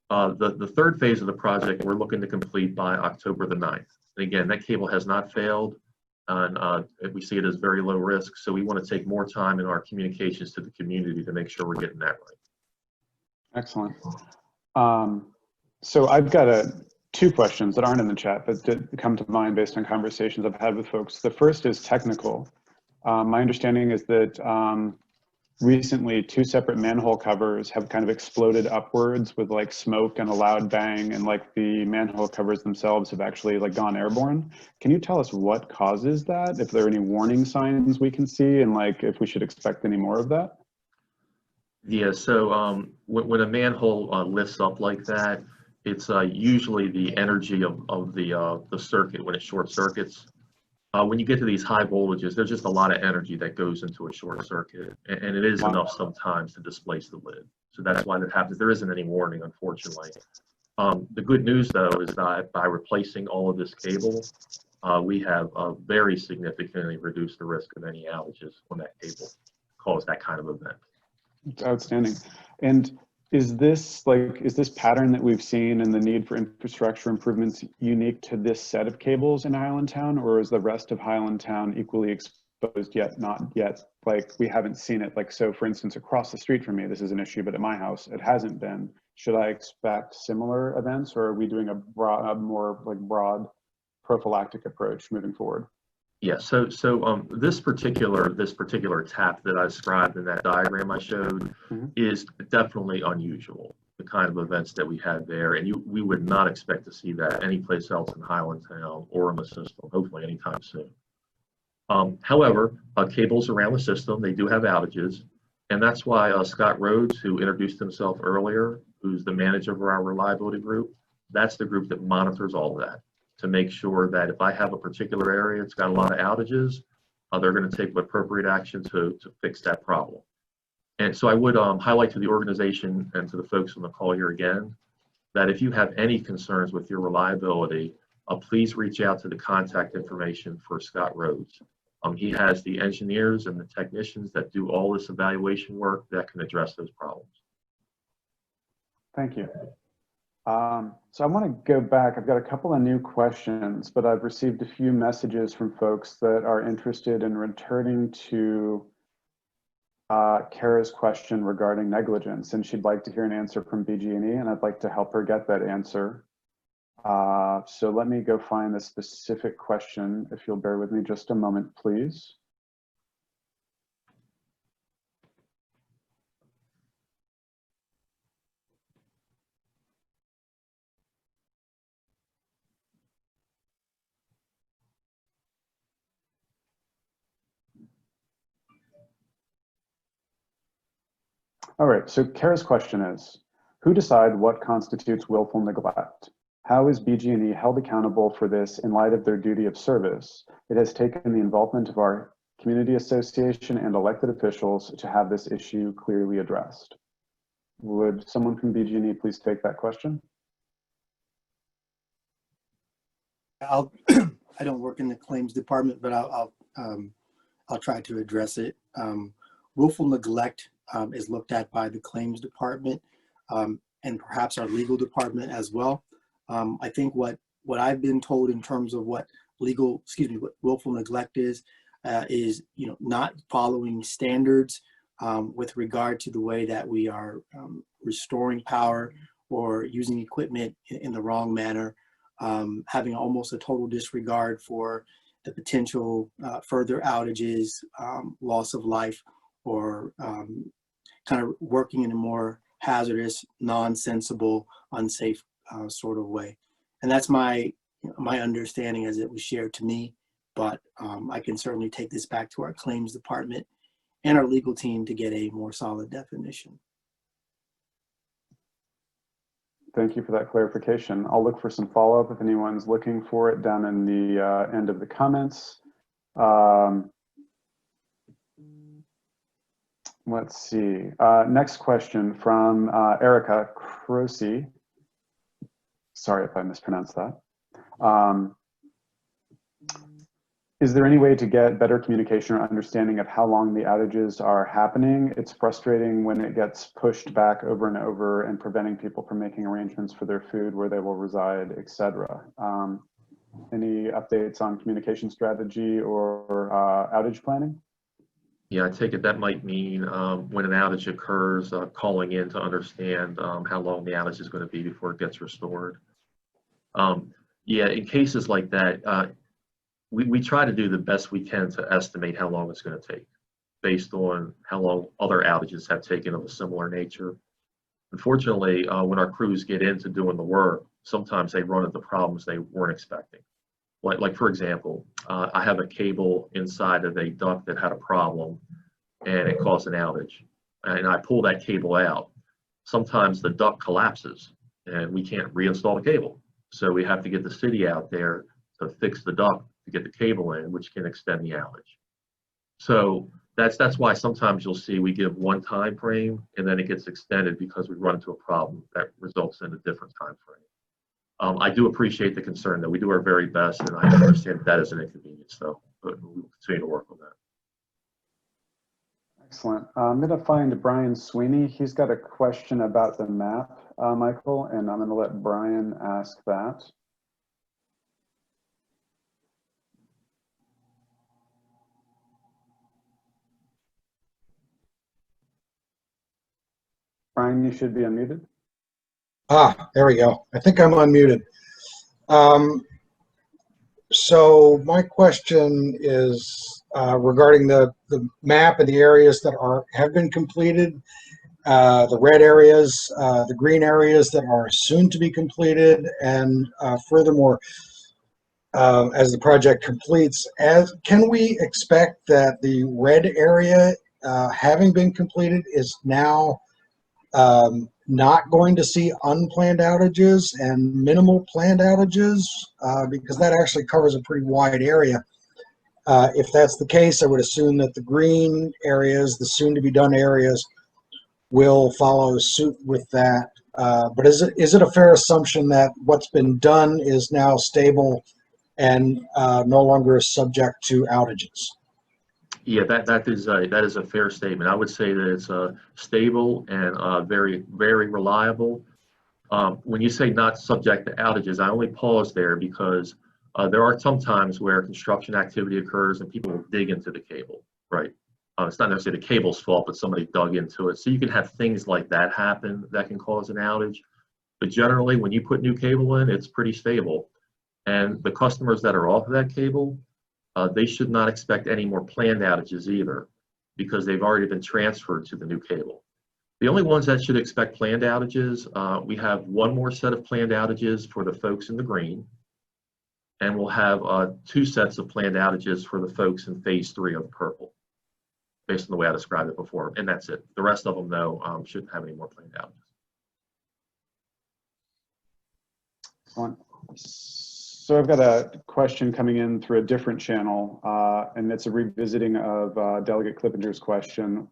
The third phase of the project we're looking to complete by October the 9th. And again, that cable has not failed, and we see it as very low risk, so we want to take more time in our communications to the community to make sure we're getting that right. Excellent. So I've got two questions that aren't in the chat, but did come to mind based on conversations I've had with folks. The first is technical. My understanding is that recently 2 separate manhole covers have kind of exploded upwards with like smoke and a loud bang, and like the manhole covers themselves have actually like gone airborne. Can you tell us what causes that? If there are any warning signs we can see, and like if we should expect any more of that? Yeah, so when a manhole lifts up like that, it's usually the energy of the circuit when it short circuits. When you get to these high voltages, there's just a lot of energy that goes into a short circuit, and it is enough sometimes to displace the lid. So that's why that happens. There isn't any warning, unfortunately. The good news, though, is that by replacing all of this cable, we have very significantly reduced the risk of any outages when that cable caused that kind of event. It's outstanding. And is this pattern that we've seen and the need for infrastructure improvements unique to this set of cables in Highlandtown, or is the rest of Highlandtown equally exposed yet not yet? Like we haven't seen it. Like, so for instance, across the street from me, this is an issue, but at my house, it hasn't been. Should I expect similar events, or are we doing a more like broad prophylactic approach moving forward? Yeah, so this particular tap that I described in that diagram I showed is definitely unusual, the kind of events that we had there, and we would not expect to see that anyplace else in Highlandtown or in the system, hopefully anytime soon. However, cables around the system, they do have outages, and that's why Scott Rhodes, who introduced himself earlier, who's the manager of our reliability group, that's the group that monitors all of that, to make sure that if I have a particular area, it's got a lot of outages, they're going to take appropriate action to fix that problem. And so I would highlight to the organization and to the folks on the call here again, that if you have any concerns with your reliability, please reach out to the contact information for Scott Rhodes. He has the engineers and the technicians that do all this evaluation work that can address those problems. Thank you. So I want to go back. I've got a couple of new questions, but I've received a few messages from folks that are interested in returning to Kara's question regarding negligence, and she'd like to hear an answer from BGE, and I'd like to help her get that answer. So let me go find the specific question, if you'll bear with me just a moment, please. All right, so Kara's question is, who decide what constitutes willful neglect? How is BGE held accountable for this in light of their duty of service? It has taken the involvement of our community association and elected officials to have this issue clearly addressed. Would someone from BGE please take that question? I don't work in the claims department, but I'll try to address it. Willful neglect is looked at by the claims department and perhaps our legal department as well. I think what I've been told in terms of what what willful neglect is not following standards with regard to the way that we are restoring power or using equipment in the wrong manner, having almost a total disregard for the potential further outages, loss of life, or kind of working in a more hazardous, non-sensible, unsafe sort of way. And that's my understanding as it was shared to me, but I can certainly take this back to our claims department and our legal team to get a more solid definition. Thank you for that clarification. I'll look for some follow-up if anyone's looking for it down in the end of the comments. Let's see. Next question from Erica Croce. Sorry if I mispronounced that. Is there any way to get better communication or understanding of how long the outages are happening? It's frustrating when it gets pushed back over and over and preventing people from making arrangements for their food, where they will reside, etc. Any updates on communication strategy or outage planning? Yeah, I take it that might mean when an outage occurs, calling in to understand how long the outage is going to be before it gets restored. Yeah, in cases like that, we try to do the best we can to estimate how long it's going to take based on how long other outages have taken of a similar nature. Unfortunately, when our crews get into doing the work, sometimes they run into problems they weren't expecting. Like for example, I have a cable inside of a duct that had a problem and it caused an outage. And I pull that cable out. Sometimes the duct collapses and we can't reinstall the cable. So we have to get the city out there to fix the duct to get the cable in, which can extend the outage. So that's why sometimes you'll see we give one time frame and then it gets extended because we run into a problem that results in a different time frame. I do appreciate the concern that we do our very best, and I understand that is an inconvenience, though, but we'll continue to work on that. Excellent. I'm going to find Brian Sweeney. He's got a question about the map, Michael, and I'm going to let Brian ask that. Brian, you should be unmuted. Ah, there we go. I think I'm unmuted. So my question is regarding the map and the areas that have been completed, the red areas, the green areas that are soon to be completed, and furthermore, as the project completes, can we expect that the red area, having been completed, is now not going to see unplanned outages and minimal planned outages, because that actually covers a pretty wide area. If that's the case, I would assume that the green areas, the soon-to-be-done areas, will follow suit with that. But is it a fair assumption that what's been done is now stable and no longer is subject to outages? Yeah, that is a fair statement. I would say that it's stable and very, very reliable. When you say not subject to outages, I only pause there because there are some times where construction activity occurs and people will dig into the cable, right? It's not necessarily the cable's fault, but somebody dug into it. So you can have things like that happen that can cause an outage. But generally, when you put new cable in, it's pretty stable. And the customers that are off of that cable, they should not expect any more planned outages either, because they've already been transferred to the new cable. The only ones that should expect planned outages, we have one more set of planned outages for the folks in the green, and we'll have 2 sets of planned outages for the folks in phase 3 of purple, based on the way I described it before, and that's it. The rest of them, though, shouldn't have any more planned outages. Excellent. So I've got a question coming in through a different channel, and it's a revisiting of Delegate Clippinger's question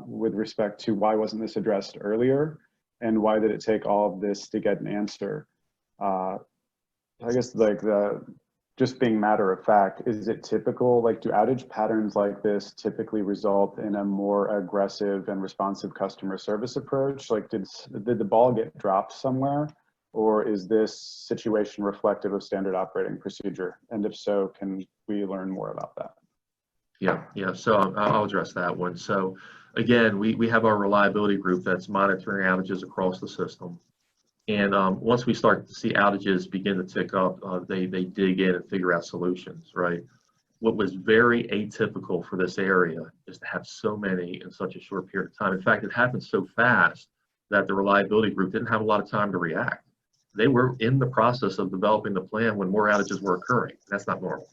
with respect to why wasn't this addressed earlier, and why did it take all of this to get an answer? I guess just being matter of fact, is it typical, do outage patterns like this typically result in a more aggressive and responsive customer service approach? Did the ball get dropped somewhere? Or is this situation reflective of standard operating procedure? And if so, can we learn more about that? Yeah. So I'll address that one. So again, we have our reliability group that's monitoring outages across the system. And once we start to see outages begin to tick up, they dig in and figure out solutions, right? What was very atypical for this area is to have so many in such a short period of time. In fact, it happened so fast that the reliability group didn't have a lot of time to react. They were in the process of developing the plan when more outages were occurring. That's not normal.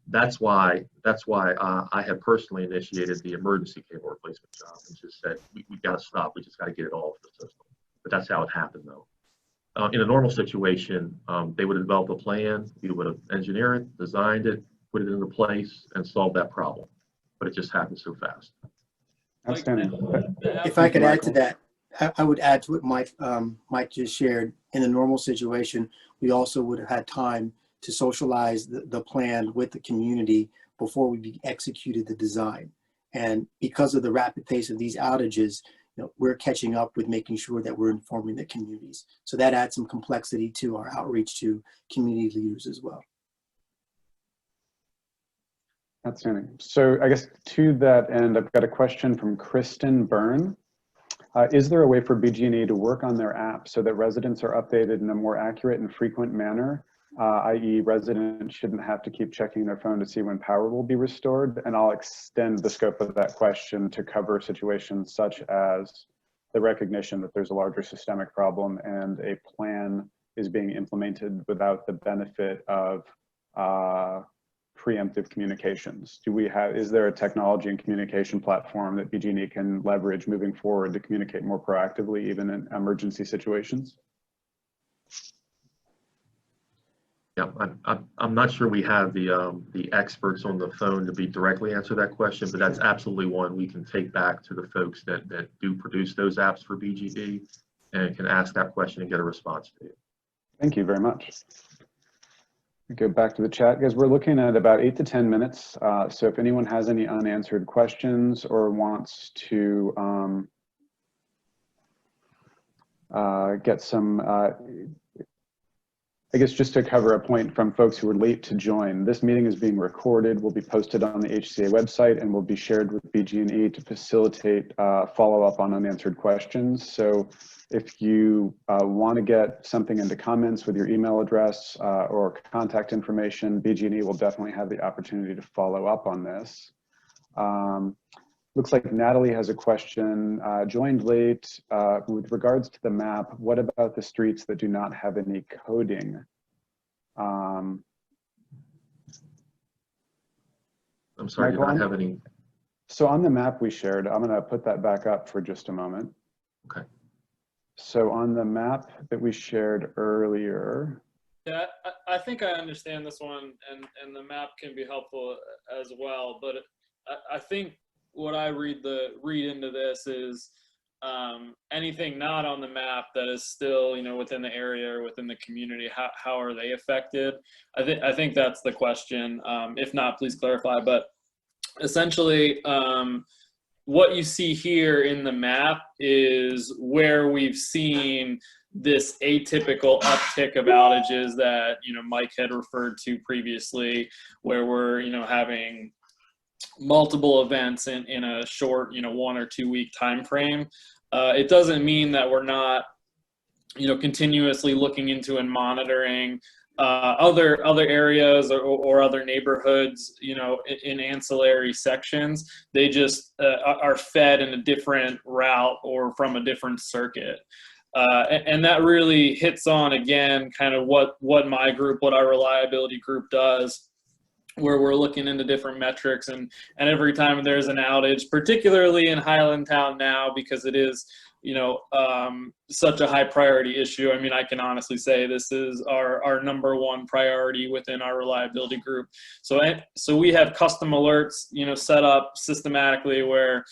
That's why I have personally initiated the emergency cable replacement job and just said, we got to stop. We just got to get it all off the system. But that's how it happened, though. In a normal situation, they would have developed a plan. We would have engineered it, designed it, put it into place, and solved that problem. But it just happened so fast. Outstanding. If I could add to Michael. that, I would add to what Mike just shared. In a normal situation, we also would have had time to socialize the plan with the community before we executed the design. And because of the rapid pace of these outages, we're catching up with making sure that we're informing the communities. So that adds some complexity to our outreach to community leaders as well. Outstanding. So I guess to that end, I've got a question from Kristen Byrne. Is there a way for BG&E to work on their app so that residents are updated in a more accurate and frequent manner, i.e. residents shouldn't have to keep checking their phone to see when power will be restored? And I'll extend the scope of that question to cover situations such as the recognition that there's a larger systemic problem and a plan is being implemented without the benefit of preemptive communications. Is there a technology and communication platform that BG&E can leverage moving forward to communicate more proactively, even in emergency situations? Yeah, I'm not sure we have the experts on the phone to directly answer that question, but that's absolutely one we can take back to the folks that do produce those apps for BGE and can ask that question and get a response to you. Thank you very much. Go back to the chat, guys. We're looking at about 8 to 10 minutes. So if anyone has any unanswered questions or wants to get some, I guess just to cover a point from folks who were late to join, this meeting is being recorded, will be posted on the HCA website, and will be shared with BG&E to facilitate follow-up on unanswered questions. So if you want to get something into comments with your email address or contact information, BG&E will definitely have the opportunity to follow up on this. Looks like Natalie has a question. Joined late. With regards to the map, what about the streets that do not have any coding? I'm sorry, Michael, do not have any. So on the map we shared, I'm going to put that back up for just a moment. Okay. So on the map that we shared earlier. Yeah, I think I understand this one, and the map can be helpful as well. But I think what I read into this is anything not on the map that is still within the area or within the community. How are they affected? I think that's the question. If not, please clarify. But essentially, what you see here in the map is where we've seen this atypical uptick of outages that Mike had referred to previously, where we're having multiple events in a short 1 or 2 week time frame. It doesn't mean that we're not continuously looking into and monitoring other areas or other neighborhoods in ancillary sections. They just are fed in a different route or from a different circuit. And that really hits on, again, kind of what our reliability group does, where we're looking into different metrics, and every time there's an outage, particularly in Highlandtown now, because it is such a high priority issue. I mean, I can honestly say this is our number one priority within our reliability group. So we have custom alerts set up systematically where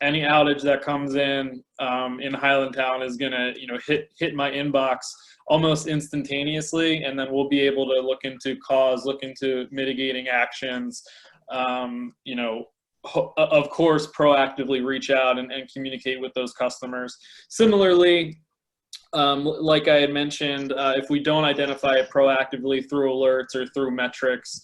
any outage that comes in Highlandtown is gonna hit my inbox almost instantaneously, and then we'll be able to look into mitigating actions, of course, proactively reach out and communicate with those customers. Similarly, like I had mentioned, if we don't identify it proactively through alerts or through metrics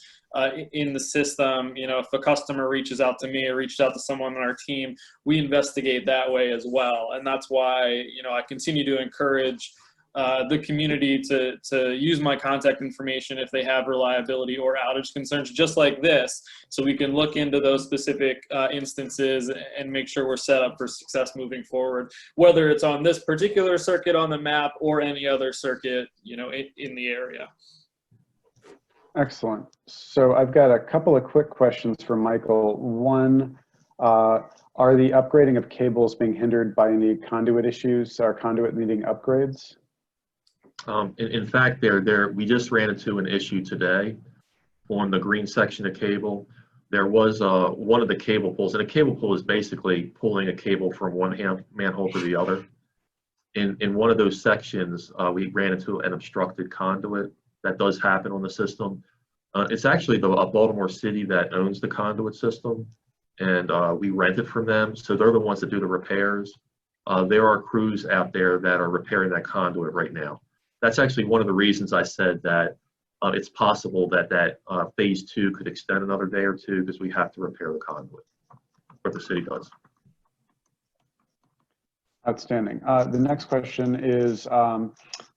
in the system, if a customer reaches out to me or reaches out to someone on our team, we investigate that way as well. And that's why, I continue to encourage the community to use my contact information if they have reliability or outage concerns just like this, so we can look into those specific instances and make sure we're set up for success moving forward, whether it's on this particular circuit on the map or any other circuit in the area. Excellent. So I've got a couple of quick questions for Michael. One, are the upgrading of cables being hindered by any conduit issues? Are conduit needing upgrades? In fact, we just ran into an issue today on the green section of cable there was one of the cable pulls, and a cable pull is basically pulling a cable from one manhole to the other. In one of those sections, we ran into an obstructed conduit. That does happen on the system. It's actually the Baltimore City that owns the conduit system, and we rent it from them. So they're the ones that do the repairs. There are crews out there that are repairing that conduit right now. That's actually one of the reasons I said that it's possible that phase 2 could extend another day or two, because we have to repair the conduit, or the city does. Outstanding. The next question is,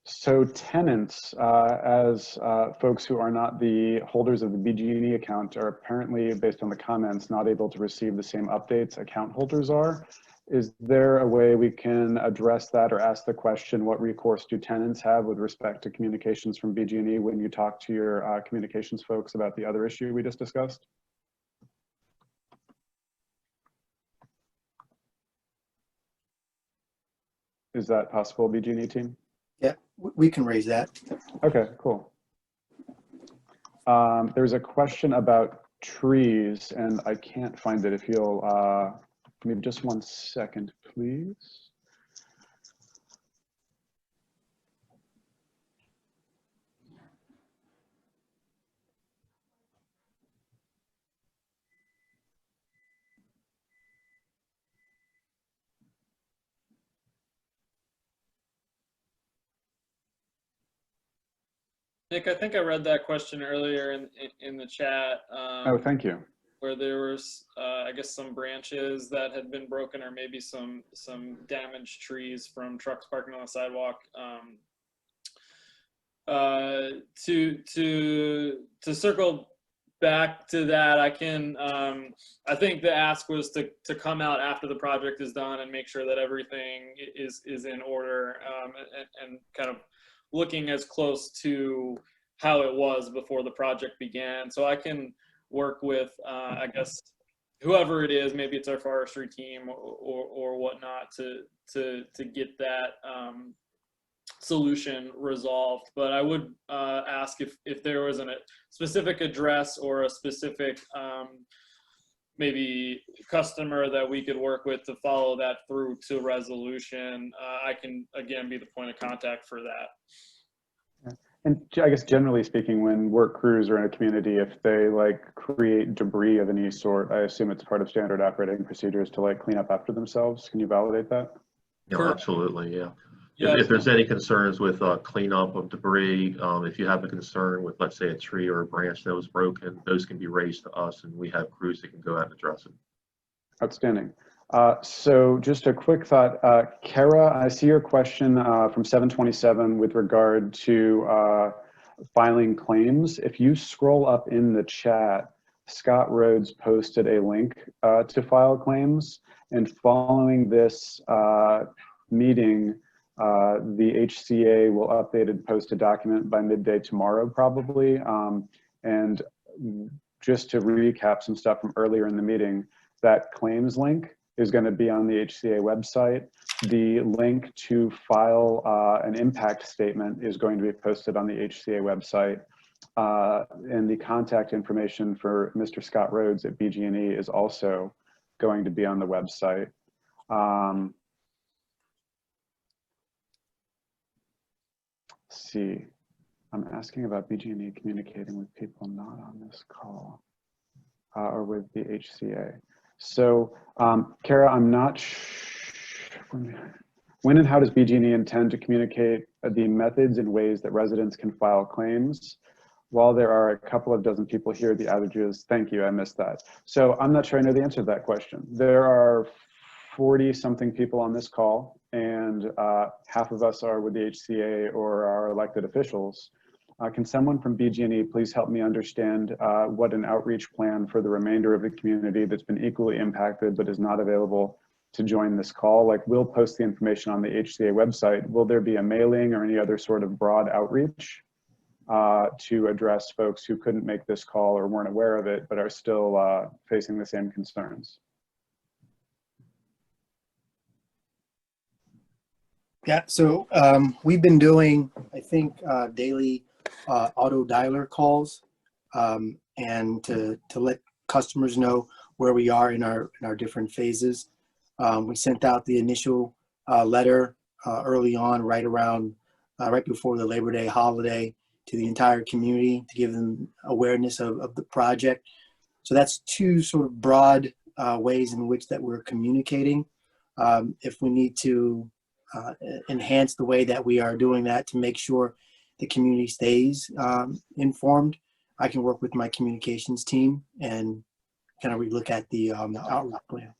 so tenants, as folks who are not the holders of the BGE account, are apparently, based on the comments, not able to receive the same updates account holders are. Is there a way we can address that, or ask the question, what recourse do tenants have with respect to communications from BGE when you talk to your communications folks about the other issue we just discussed? Is that possible, BGE team? Yeah, we can raise that. Okay, cool. There's a question about trees, and I can't find it. If you'll give me just 1 second, please. Nick, I think I read that question earlier in the chat. Oh, thank you. Where there was, I guess, some branches that had been broken, or maybe some damaged trees from trucks parking on the sidewalk. To circle back to that, I can. I think the ask was to come out after the project is done and make sure that everything is in order, and kind of looking as close to how it was before the project began. So I can work with, I guess, whoever it is, maybe it's our forestry team or whatnot, to get that solution resolved. But I would ask if there was a specific address or a specific maybe customer that we could work with to follow that through to resolution. I can, again, be the point of contact for that. And I guess generally speaking, when work crews are in a community, if they create debris of any sort, I assume it's part of standard operating procedures to clean up after themselves. Can you validate that? Yeah, absolutely, yeah. Yeah. If there's any concerns with cleanup of debris, if you have a concern with, let's say, a tree or a branch that was broken, those can be raised to us, and we have crews that can go out and address it. Outstanding. So just a quick thought, Kara, I see your question from 727 with regard to filing claims. If you scroll up in the chat, Scott Rhodes posted a link to file claims, and following this meeting, the HCA will update and post a document by midday tomorrow, probably. And just to recap some stuff from earlier in the meeting, that claims link is going to be on the HCA website. The link to file an impact statement is going to be posted on the HCA website. And the contact information for Mr. Scott Rhodes at BGE is also going to be on the website. Let's see, I'm asking about BGE communicating with people not on this call or with the HCA. So, Kara, I'm not when and how does BGE intend to communicate the methods and ways that residents can file claims? While there are a couple of dozen people here, the outages, thank you, I missed that. So I'm not sure I know the answer to that question. There are 40-something people on this call, and half of us are with the HCA or our elected officials. Can someone from BGE please help me understand what an outreach plan for the remainder of the community that's been equally impacted but is not available to join this call? We'll post the information on the HCA website. Will there be a mailing or any other sort of broad outreach to address folks who couldn't make this call or weren't aware of it but are still facing the same concerns? Yeah, so we've been doing, I think, daily auto dialer calls, and to let customers know where we are in our different phases. We sent out the initial letter early on, right before the Labor Day holiday, to the entire community to give them awareness of the project. So that's two sort of broad ways in which that we're communicating. If we need to enhance the way that we are doing that to make sure the community stays informed, I can work with my communications team and kind of relook at the outreach plan.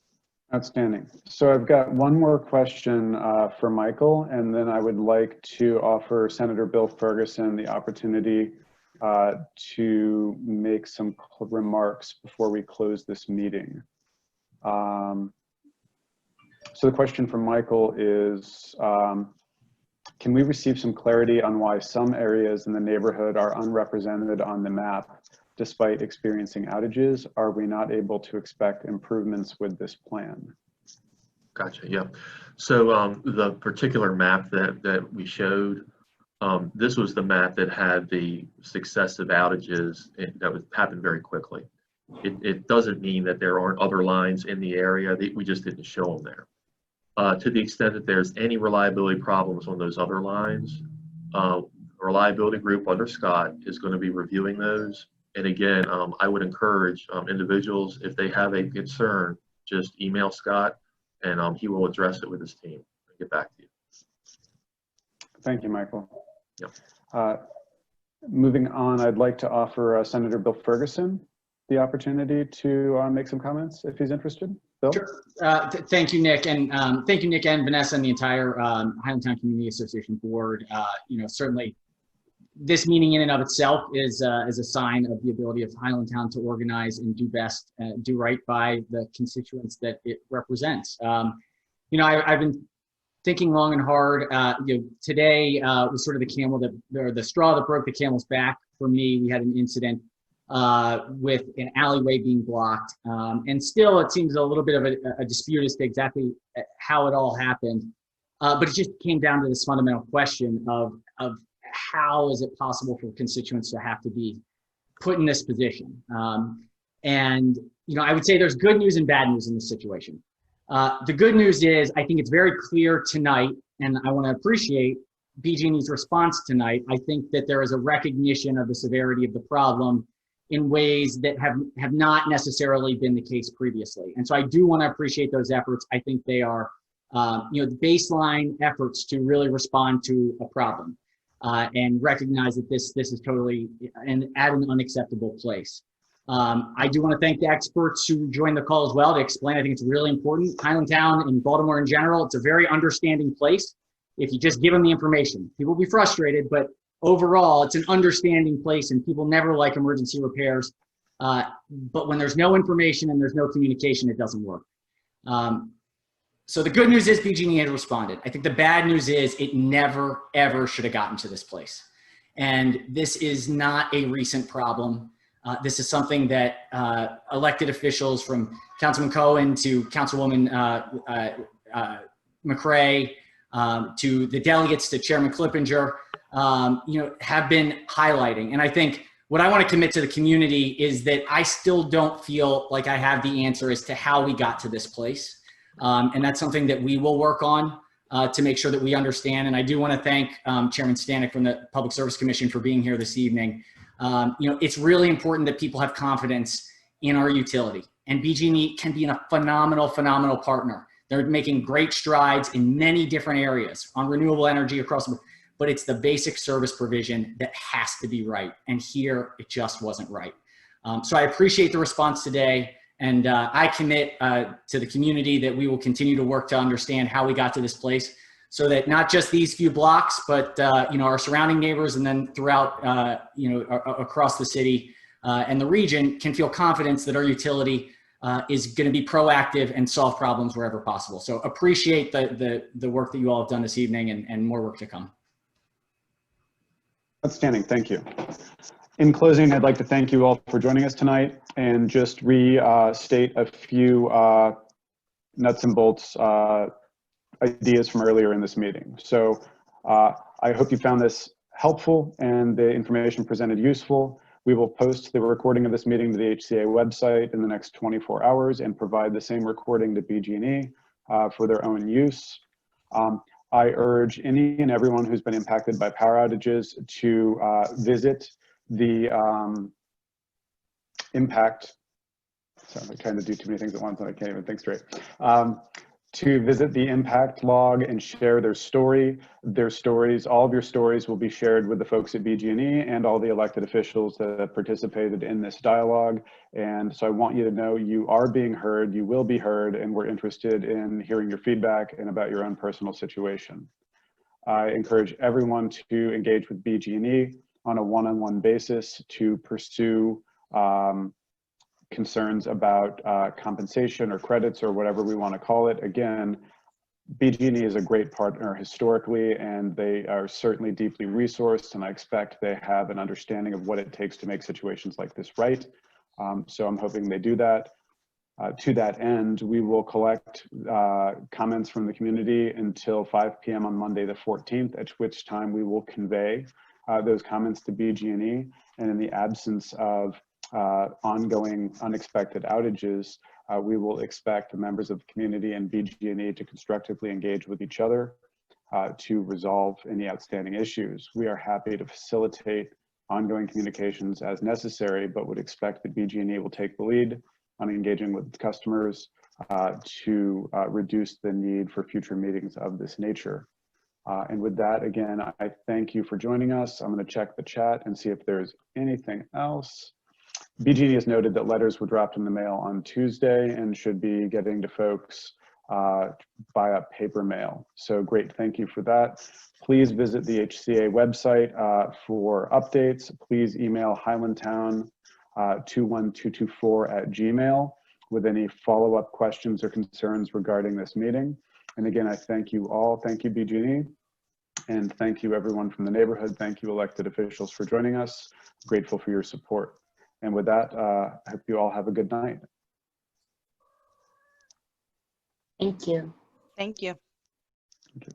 Outstanding. So I've got one more question for Michael, and then I would like to offer Senator Bill Ferguson the opportunity to make some remarks before we close this meeting. So the question from Michael is, can we receive some clarity on why some areas in the neighborhood are unrepresented on the map despite experiencing outages? Are we not able to expect improvements with this plan? Gotcha, yeah. So the particular map that we showed, this was the map that had the successive outages that would happen very quickly. It doesn't mean that there aren't other lines in the area, we just didn't show them there. To the extent that there's any reliability problems on those other lines, the reliability group under Scott is going to be reviewing those. And again, I would encourage individuals, if they have a concern, just email Scott and he will address it with his team and get back to you. Thank you, Michael. Yep. Moving on, I'd like to offer Senator Bill Ferguson the opportunity to make some comments if he's interested. Bill? Sure. Thank you, Nick, and thank you, Nick and Vanessa and the entire Highlandtown Community Association board. Certainly this meeting in and of itself is a sign of the ability of Highlandtown to organize and do best, do right by the constituents that it represents. I've been thinking long and hard. Today was sort of the straw that broke the camel's back for me. We had an incident with an alleyway being blocked, and still it seems a little bit of a dispute as to exactly how it all happened. But it just came down to this fundamental question of how is it possible for constituents to have to be put in this position? And I would say there's good news and bad news in this situation. The good news is I think it's very clear tonight, and I want to appreciate BGE's response tonight. I think that there is a recognition of the severity of the problem in ways that have not necessarily been the case previously. And so I do want to appreciate those efforts. I think they are the baseline efforts to really respond to a problem. And recognize that this is totally at an unacceptable place. I do want to thank the experts who joined the call as well to explain. I think it's really important. Highlandtown and Baltimore in general, it's a very understanding place. If you just give them the information, people will be frustrated, but overall, it's an understanding place, and people never like emergency repairs. But when there's no information and there's no communication, it doesn't work. So the good news is BGE has responded. I think the bad news is it never, ever should have gotten to this place. And this is not a recent problem. This is something that elected officials from Councilman Cohen to Councilwoman McCray to the delegates to Chairman Clippinger, have been highlighting. And I think what I want to commit to the community is that I still don't feel like I have the answer as to how we got to this place. And that's something that we will work on to make sure that we understand. And I do want to thank Chairman Stanek from the Public Service Commission for being here this evening. It's really important that people have confidence in our utility. And BGE can be a phenomenal, phenomenal partner. They're making great strides in many different areas on renewable energy across the board. But it's the basic service provision that has to be right. And here, it just wasn't right. So I appreciate the response today. And I commit to the community that we will continue to work to understand how we got to this place so that not just these few blocks, but our surrounding neighbors and then throughout, across the city and the region can feel confidence that our utility is going to be proactive and solve problems wherever possible. So appreciate the work that you all have done this evening and more work to come. Outstanding, thank you. In closing, I'd like to thank you all for joining us tonight and just restate a few nuts and bolts ideas from earlier in this meeting. So I hope you found this helpful and the information presented useful. We will post the recording of this meeting to the HCA website in the next 24 hours and provide the same recording to BG&E for their own use. I urge any and everyone who's been impacted by power outages to visit the impact. Sorry, I'm trying to do too many things at once and I can't even think straight. To visit the impact log and share their story. Their stories, all of your stories will be shared with the folks at BG&E and all the elected officials that have participated in this dialogue. And so I want you to know you are being heard, you will be heard, and we're interested in hearing your feedback and about your own personal situation. I encourage everyone to engage with BG&E on a one-on-one basis to pursue concerns about compensation or credits or whatever we want to call it. Again, BG&E is a great partner historically, and they are certainly deeply resourced, and I expect they have an understanding of what it takes to make situations like this right. So I'm hoping they do that. To that end, we will collect comments from the community until 5 p.m. on Monday the 14th, at which time we will convey those comments to BG&E, and in the absence of ongoing unexpected outages, we will expect the members of the community and BG&E to constructively engage with each other to resolve any outstanding issues. We are happy to facilitate ongoing communications as necessary, but would expect that BG&E will take the lead on engaging with customers to reduce the need for future meetings of this nature. And with that, again, I thank you for joining us. I'm going to check the chat and see if there's anything else. BG&E has noted that letters were dropped in the mail on Tuesday and should be getting to folks via paper mail. So great, thank you for that. Please visit the HCA website for updates. Please email Highlandtown 21224@gmail with any follow-up questions or concerns regarding this meeting. And again, I thank you all. Thank you, BG&E. And thank you everyone from the neighborhood. Thank you elected officials for joining us. Grateful for your support. And with that, I hope you all have a good night. Thank you. Thank you. Okay.